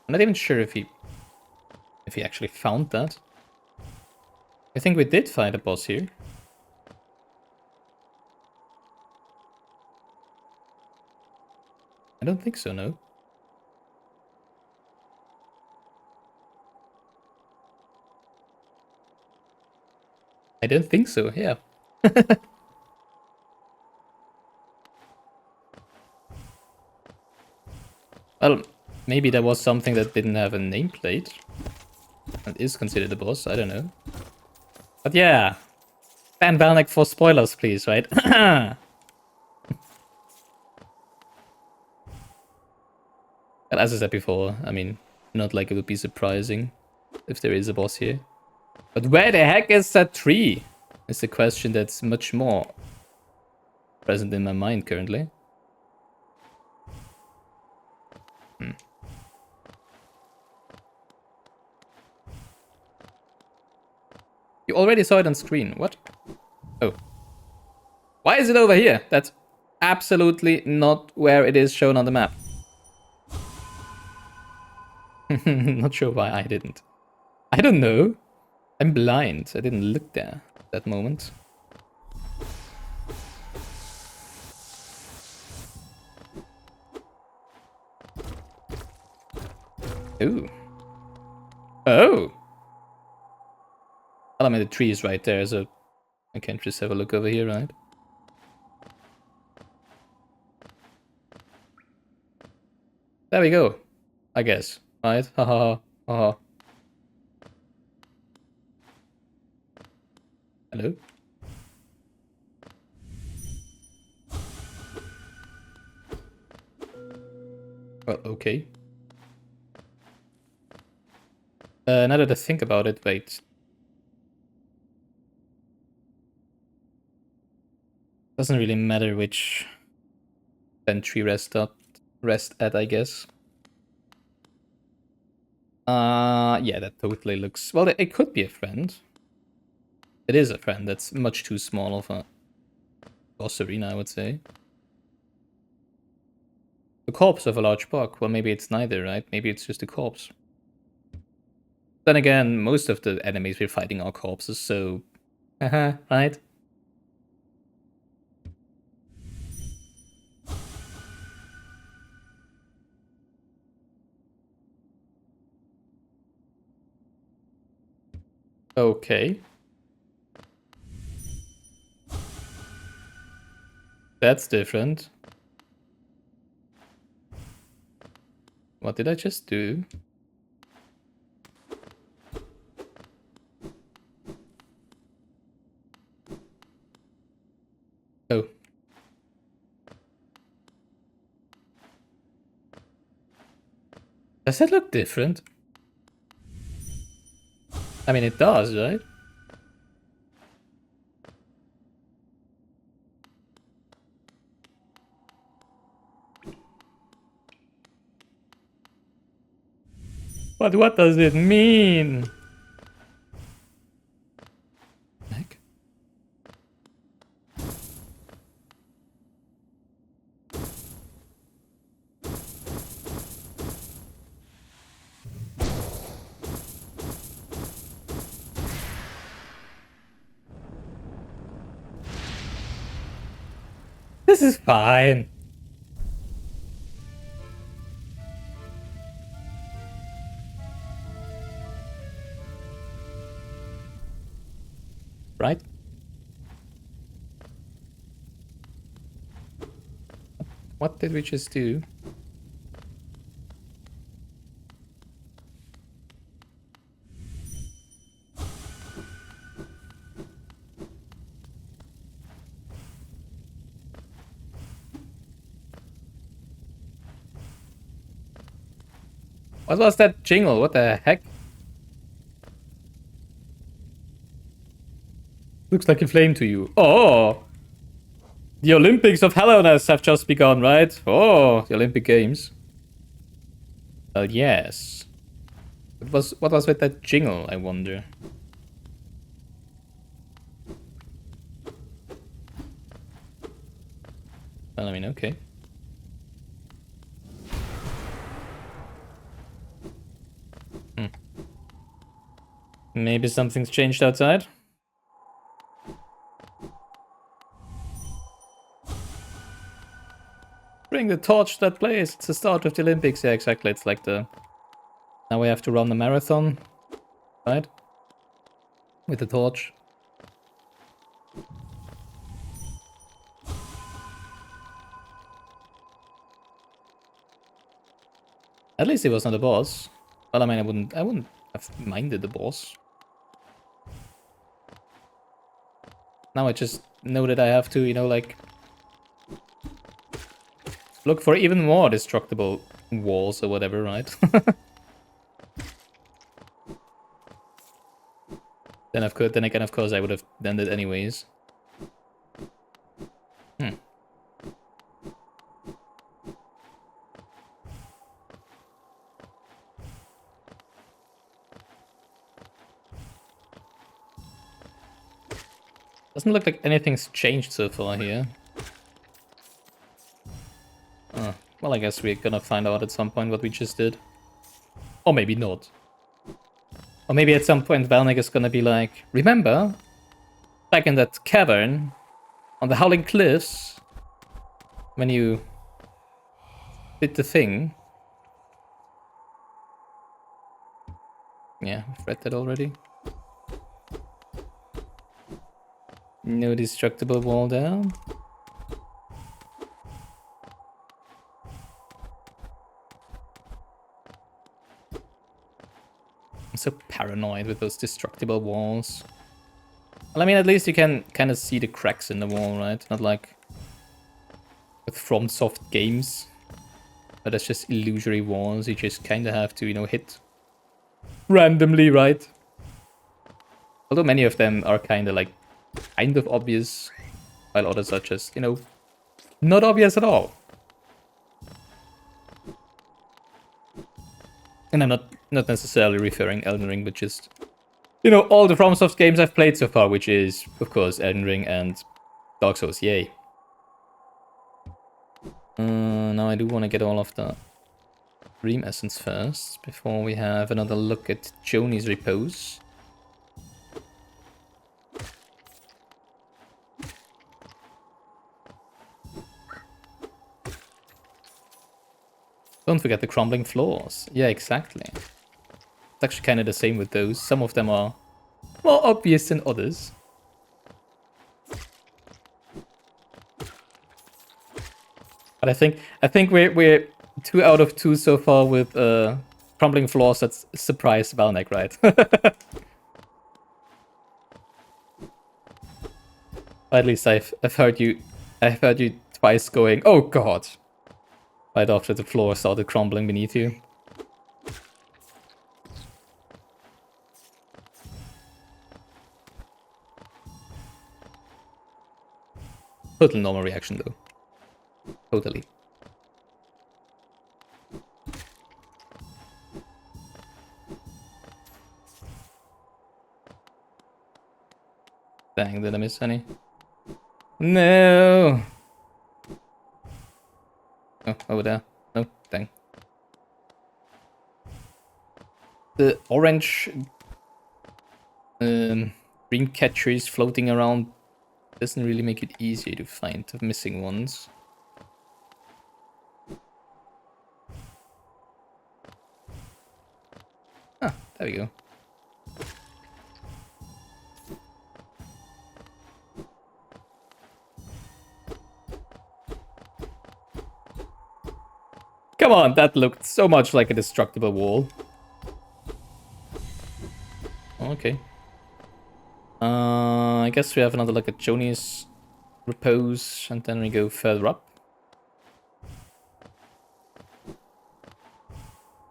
I'm not even sure if he actually found that. I think we did find a boss here. I don't think so, no. I don't think so, yeah. Well, maybe there was something that didn't have a nameplate and is considered a boss, I don't know. But yeah, ban Balnek for spoilers, please, right? And as I said before, I mean, not like it would be surprising if there is a boss here. But where the heck is that tree? Is the question that's much more present in my mind currently. You already saw it on screen. What? Oh. Why is it over here? That's absolutely not where it is shown on the map. Not sure why I didn't. I don't know. I'm blind. I didn't look there at that moment. Ooh. Oh. Well, I mean, the tree is right there, so I can't just have a look over here, right? There we go. I guess. Right? Haha. Haha. Hello? Well, okay. Now that I think about it, wait. Doesn't really matter which sentry rest at, I guess. Yeah, that totally looks... Well, it could be a friend. It is a friend. That's much too small of a boss arena, I would say. The corpse of a large bug. Well, maybe it's neither, right? Maybe it's just a corpse. Then again, most of the enemies we're fighting are corpses, so... Haha, right? Okay. That's different. What did I just do? Oh. Does that look different? I mean, it does, right? But what does it mean? Heck? This is fine. Right? What did we just do? What was that jingle? What the heck? Looks like a flame to you. Oh! The Olympics of Hellowness have just begun, right? Oh, the Olympic Games. Well, yes. What was with that jingle, I wonder? Well, I mean, okay. Maybe something's changed outside? Bring the torch to that place. It's the start of the Olympics. Yeah, exactly. It's like the... Now we have to run the marathon, right? With the torch. At least it was not a boss. Well, I mean, I wouldn't have minded the boss. Now I just know that I have to, you know, like... look for even more destructible walls or whatever, right? Then again, of course, I would have done it anyways. Doesn't look like anything's changed so far here. Well, I guess we're gonna find out at some point what we just did. Or maybe not. Or maybe at some point Valnik is gonna be like, remember? Back in that cavern, on the Howling Cliffs, when you did the thing. Yeah, we've read that already. No destructible wall down. I'm so paranoid with those destructible walls. Well, I mean, at least you can kind of see the cracks in the wall, right? Not like with FromSoft games, but it's just illusory walls. You just kind of have to, you know, hit randomly, right? Although many of them are kind of obvious, while others are just, you know, not obvious at all. And I'm not necessarily referring Elden Ring, but just, you know, all the FromSoft games I've played so far, which is, of course, Elden Ring and Dark Souls, yay. Now I do want to get all of the Dream Essence first, before we have another look at Joni's Repose. Don't forget the crumbling floors. Yeah, exactly. It's actually kind of the same with those. Some of them are more obvious than others. But I think we're 2 out of 2 so far with crumbling floors. That's surprise Valnek, right? At least I've heard you twice going, oh god, right after the floor started crumbling beneath you. Total normal reaction though. Totally. Dang, did I miss any? No! Oh, over there. No, dang. The orange green catchers floating around doesn't really make it easier to find the missing ones. Ah, there we go. Come on, that looked so much like a destructible wall. Okay. I guess we have another look at Joni's repose, and then we go further up.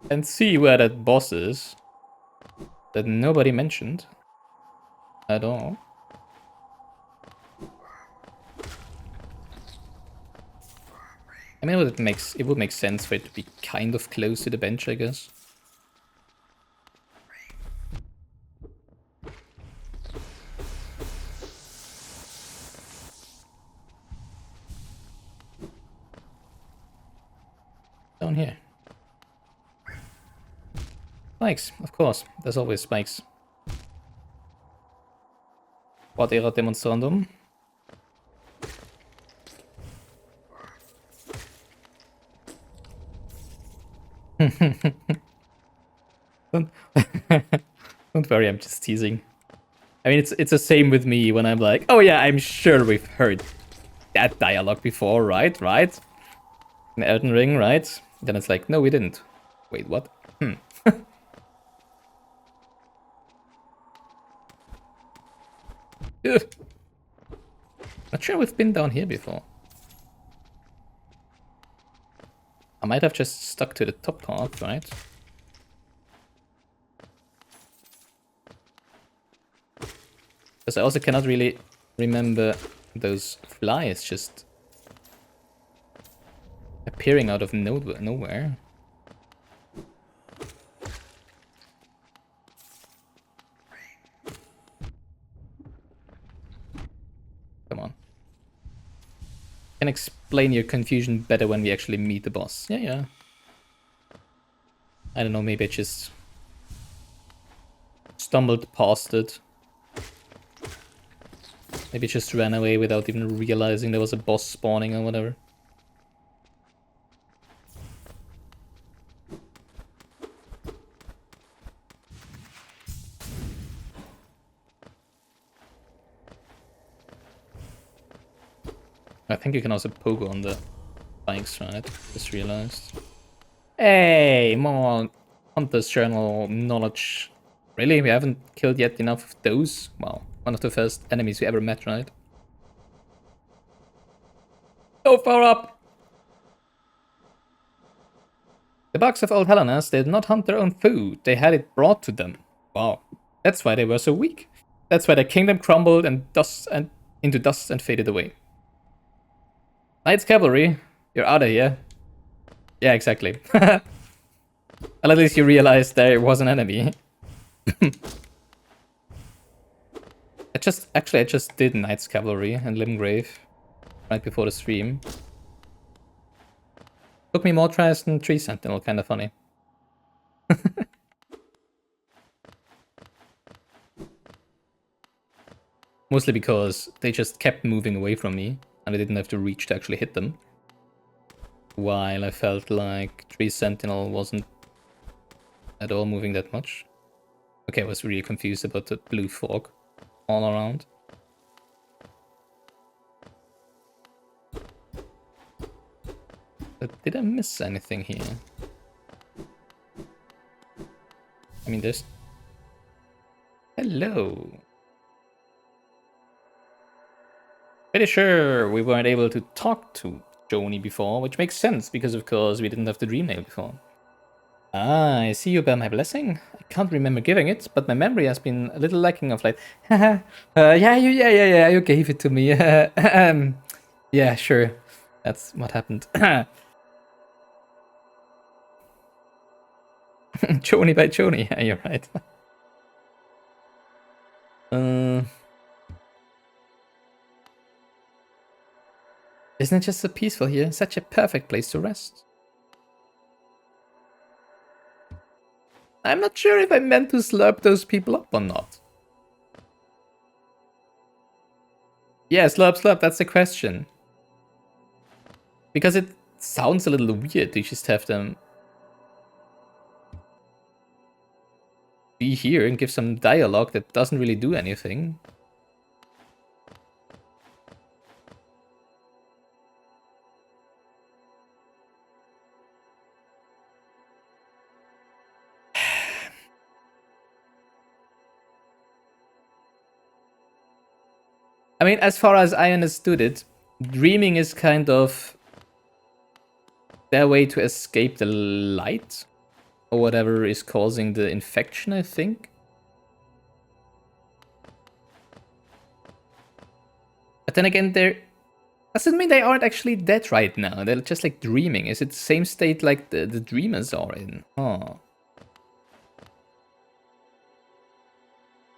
And see where that boss is. That nobody mentioned. At all. I mean, it would make sense for it to be kind of close to the bench, I guess. Down here. Spikes, of course. There's always spikes. What era demonstrandum? Don't worry, I'm just teasing. I mean, it's the same with me when I'm like, oh yeah, I'm sure we've heard that dialogue before, right? Right? In Elden Ring, right? Then it's like, no, we didn't. Wait, what? Ugh. Not sure we've been down here before. I might have just stuck to the top part, right? Because I also cannot really remember those flies just appearing out of nowhere. Come on. Can explain your confusion better when we actually meet the boss. Yeah, yeah. I don't know, maybe I just stumbled past it. Maybe just ran away without even realizing there was a boss spawning or whatever. I think you can also pogo on the bikes, right? Just realized. Hey, more Hunter's Journal knowledge. Really? We haven't killed yet enough of those? Wow. One of the first enemies we ever met, right? So far up! The bugs of Old Helenas did not hunt their own food. They had it brought to them. Wow. That's why they were so weak. That's why their kingdom crumbled and into dust and faded away. Knights Cavalry, you're out of here. Yeah, exactly. Well, at least you realized there was an enemy. I just did Knights Cavalry and Limgrave right before the stream. Took me more tries than Tree Sentinel, kinda funny. Mostly because they just kept moving away from me, and I didn't have to reach to actually hit them. While I felt like Tree Sentinel wasn't at all moving that much. Okay, I was really confused about the blue fog all around. But did I miss anything here? I mean, there's... Hello. Pretty sure we weren't able to talk to Joni before, which makes sense, because of course we didn't have the dream nail before. Ah, I see you bear my blessing. I can't remember giving it, but my memory has been a little lacking of late. Yeah, you gave it to me. Yeah, sure. That's what happened. Joni by Joni. Yeah, you're right. Isn't it just so peaceful here? Such a perfect place to rest. I'm not sure if I meant to slurp those people up or not. Yeah, slurp, that's the question. Because it sounds a little weird to just have them be here and give some dialogue that doesn't really do anything. I mean, as far as I understood it, dreaming is kind of their way to escape the light or whatever is causing the infection, I think. But then again, they're... Doesn't mean they aren't actually dead right now. They're just like dreaming. Is it the same state like the dreamers are in? Oh.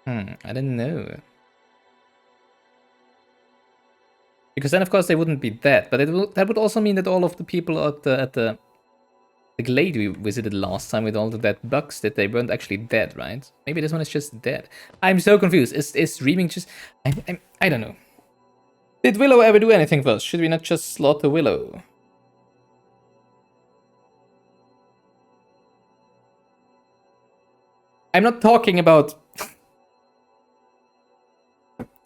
I didn't know. Because then, of course, they wouldn't be dead. But that would also mean that all of the people at the glade we visited last time with all the dead bugs, that they weren't actually dead, right? Maybe this one is just dead. I'm so confused. Is dreaming just... I don't know. Did Willow ever do anything for us? Should we not just slaughter Willow? I'm not talking about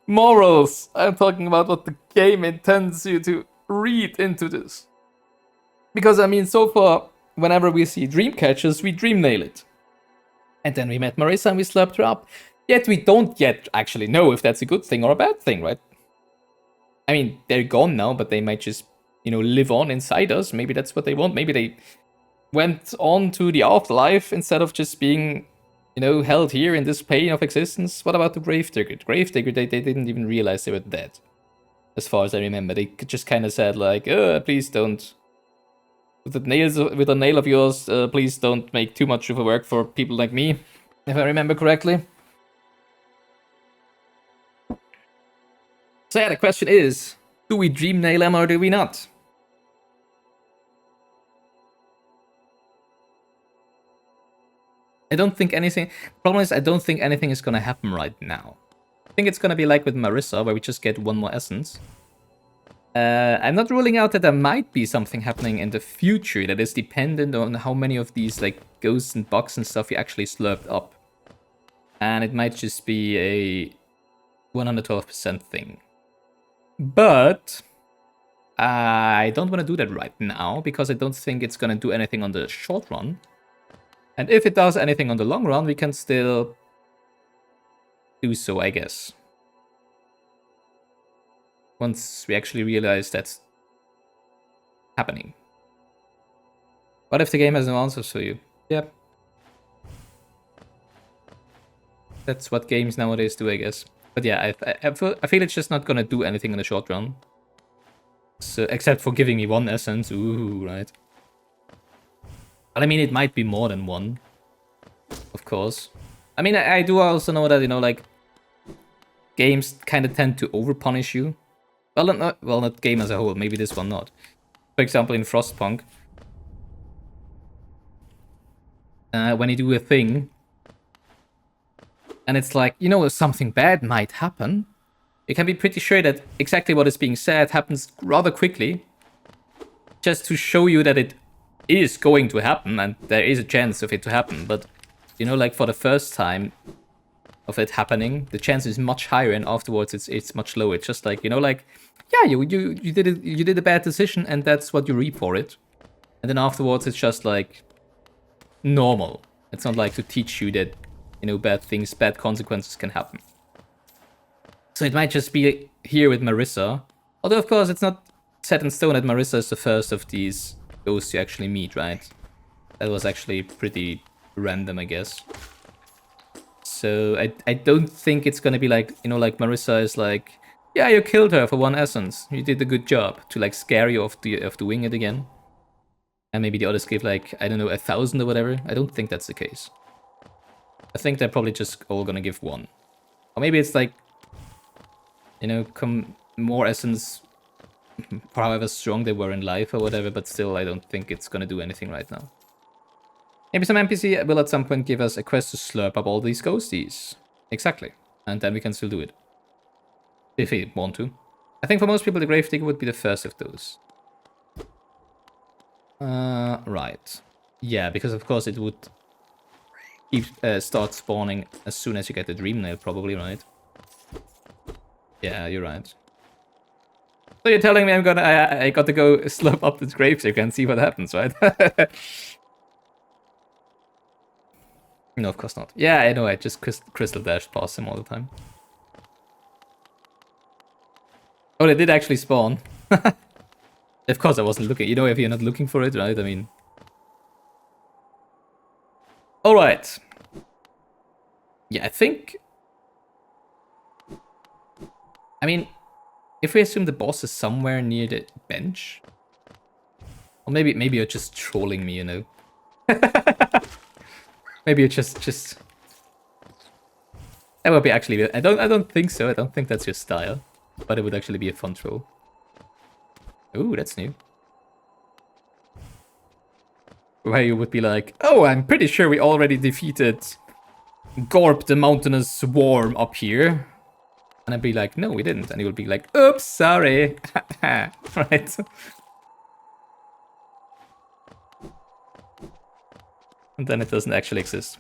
morals. I'm talking about what the game intends you to read into this. Because, I mean, so far, whenever we see dream catchers, we dream nail it. And then we met Marissa and we slurped her up. Yet we don't yet actually know if that's a good thing or a bad thing, right? I mean, they're gone now, but they might just, live on inside us. Maybe that's what they want. Maybe they went on to the afterlife instead of just being, held here in this pain of existence. What about the Gravedigger? The Gravedigger, they didn't even realize they were dead. As far as I remember. They just kind of said, like, please don't. With a nail of yours, please don't make too much of a work for people like me. If I remember correctly. So yeah, the question is, do we dream nail them or do we not? I don't think anything... Problem is, I don't think anything is gonna happen right now. I think it's gonna be like with Marissa, where we just get one more essence. I'm not ruling out that there might be something happening in the future that is dependent on how many of these like ghosts and bugs and stuff you actually slurped up. And it might just be a 112% thing. But I don't want to do that right now, because I don't think it's going to do anything on the short run. And if it does anything on the long run, we can still do so, I guess. Once we actually realize that's happening. What if the game has no answers for you? Yep. That's what games nowadays do, I guess. But yeah, I feel it's just not gonna do anything in the short run. So, except for giving me one essence. Ooh, right. But I mean, it might be more than one. Of course. I mean, I do also know that, like, games kind of tend to over-punish you. Well, not game as a whole. Maybe this one not. For example, in Frostpunk. When you do a thing... and it's like, if something bad might happen, you can be pretty sure that exactly what is being said happens rather quickly. Just to show you that it is going to happen, and there is a chance of it to happen. But, like for the first time, of it happening, the chance is much higher, and afterwards it's much lower. It's just like, you know, like, yeah, you did a bad decision, and that's what you reap for it. And then afterwards it's just like normal. It's not like to teach you that, you know, bad consequences can happen. So it might just be here with Marissa. Although, of course, it's not set in stone that Marissa is the first of these ghosts you actually meet, right? That was actually pretty random, I guess. So I don't think it's gonna be like, you know, like Marissa is like, yeah, you killed her for 1 essence. You did a good job, to like scare you off doing it again. And maybe the others give like, I don't know, 1,000 or whatever. I don't think that's the case. I think they're probably just all gonna give 1. Or maybe it's like, you know, more essence for however strong they were in life or whatever, but still I don't think it's gonna do anything right now. Maybe some NPC will at some point give us a quest to slurp up all these ghosties. Exactly. And then we can still do it. If we want to. I think for most people the Gravedigger would be the first of those. Right. Yeah, because of course it would start spawning as soon as you get the Dream Nail, probably, right? Yeah, you're right. So you're telling me I got to go slurp up this grave so you can see what happens, right? No, of course not. Yeah, I know, I just crystal dashed past him all the time. Oh, they did actually spawn. Of course I wasn't looking. You know, if you're not looking for it, right? I mean... Alright. Yeah, I think... I mean, if we assume the boss is somewhere near the bench... Or maybe you're just trolling me, you know? Maybe you're just... That would be actually... I don't think so. I don't think that's your style. But it would actually be a fun troll. Ooh, that's new. Where you would be like, oh, I'm pretty sure we already defeated Gorp, the mountainous worm up here. And I'd be like, no, we didn't. And he would be like, oops, sorry. Right? And then it doesn't actually exist.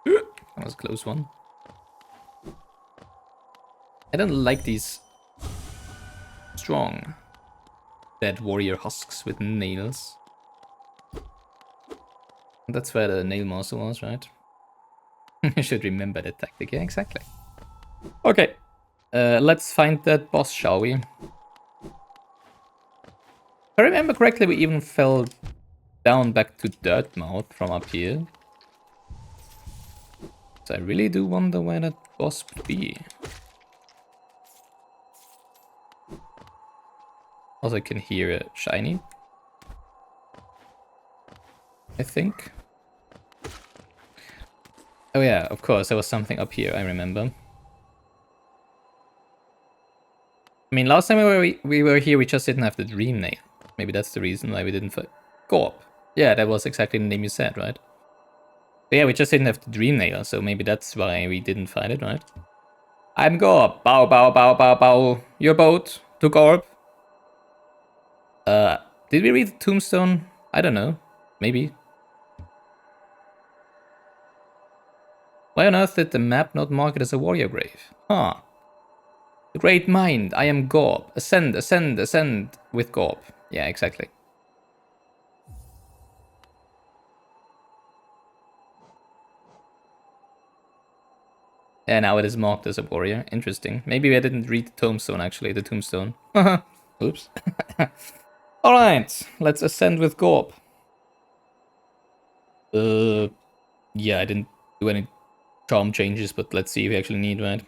That was a close one. I don't like these strong dead warrior husks with nails. That's where the nail master was, right? I should remember that tactic. Yeah, exactly. Okay, let's find that boss, shall we? If I remember correctly, we even fell down back to Dirtmouth from up here. So I really do wonder where that boss would be. Also, I can hear a shiny. I think. Oh yeah, of course, there was something up here, I remember. I mean, last time we were here, we just didn't have the Dream Nail. Maybe that's the reason why we didn't fight. Gorp. Yeah, that was exactly the name you said, right? But yeah, we just didn't have the Dream Nail, so maybe that's why we didn't fight it, right? I'm Gorp. Bow, bow, bow, bow, bow. Your boat to Gorp. Did we read the tombstone? I don't know. Maybe. Why on earth did the map not mark it as a warrior grave? Huh. The great mind, I am Gorp. Ascend, ascend, ascend with Gorp. Yeah, exactly. Yeah, now it is marked as a warrior. Interesting. Maybe I didn't read the tombstone, actually. The tombstone. Oops. Alright, let's ascend with Gorp. Yeah, I didn't do any charm changes, but let's see if we actually need, right?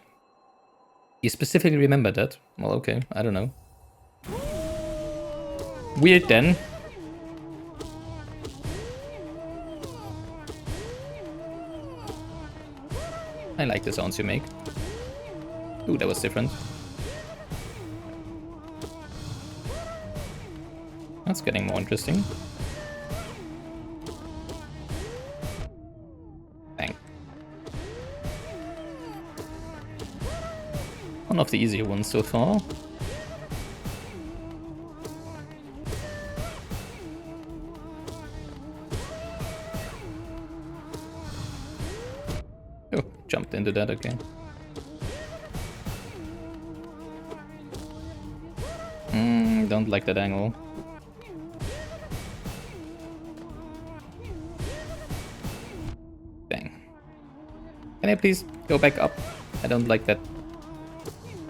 You specifically remember that? Well, okay, I don't know. Weird then. I like the sounds you make. Ooh, that was different. That's getting more interesting. Bang. One of the easier ones so far. do that, okay. Don't like that angle. Dang. Can I please go back up? I don't like that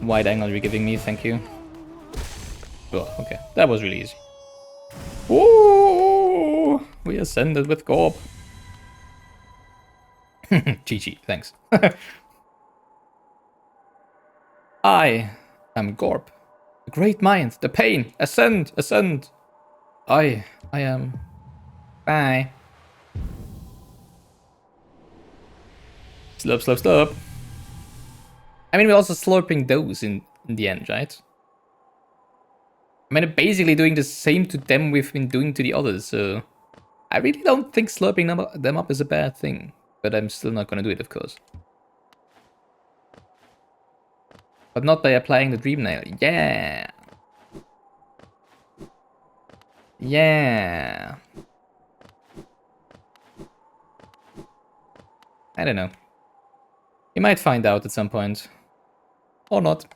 wide angle you're giving me, thank you. Oh, okay, that was really easy. Ooh, we ascended with Gorb. GG, thanks. I am Gorb. The great mind, the pain, ascend, ascend. I am... Bye. Slurp, slurp, slurp. I mean, we're also slurping those in the end, right? I mean, basically doing the same to them we've been doing to the others, so... I really don't think slurping them up is a bad thing. But I'm still not gonna do it, of course. But not by applying the Dream Nail. Yeah! Yeah! I don't know. You might find out at some point. Or not.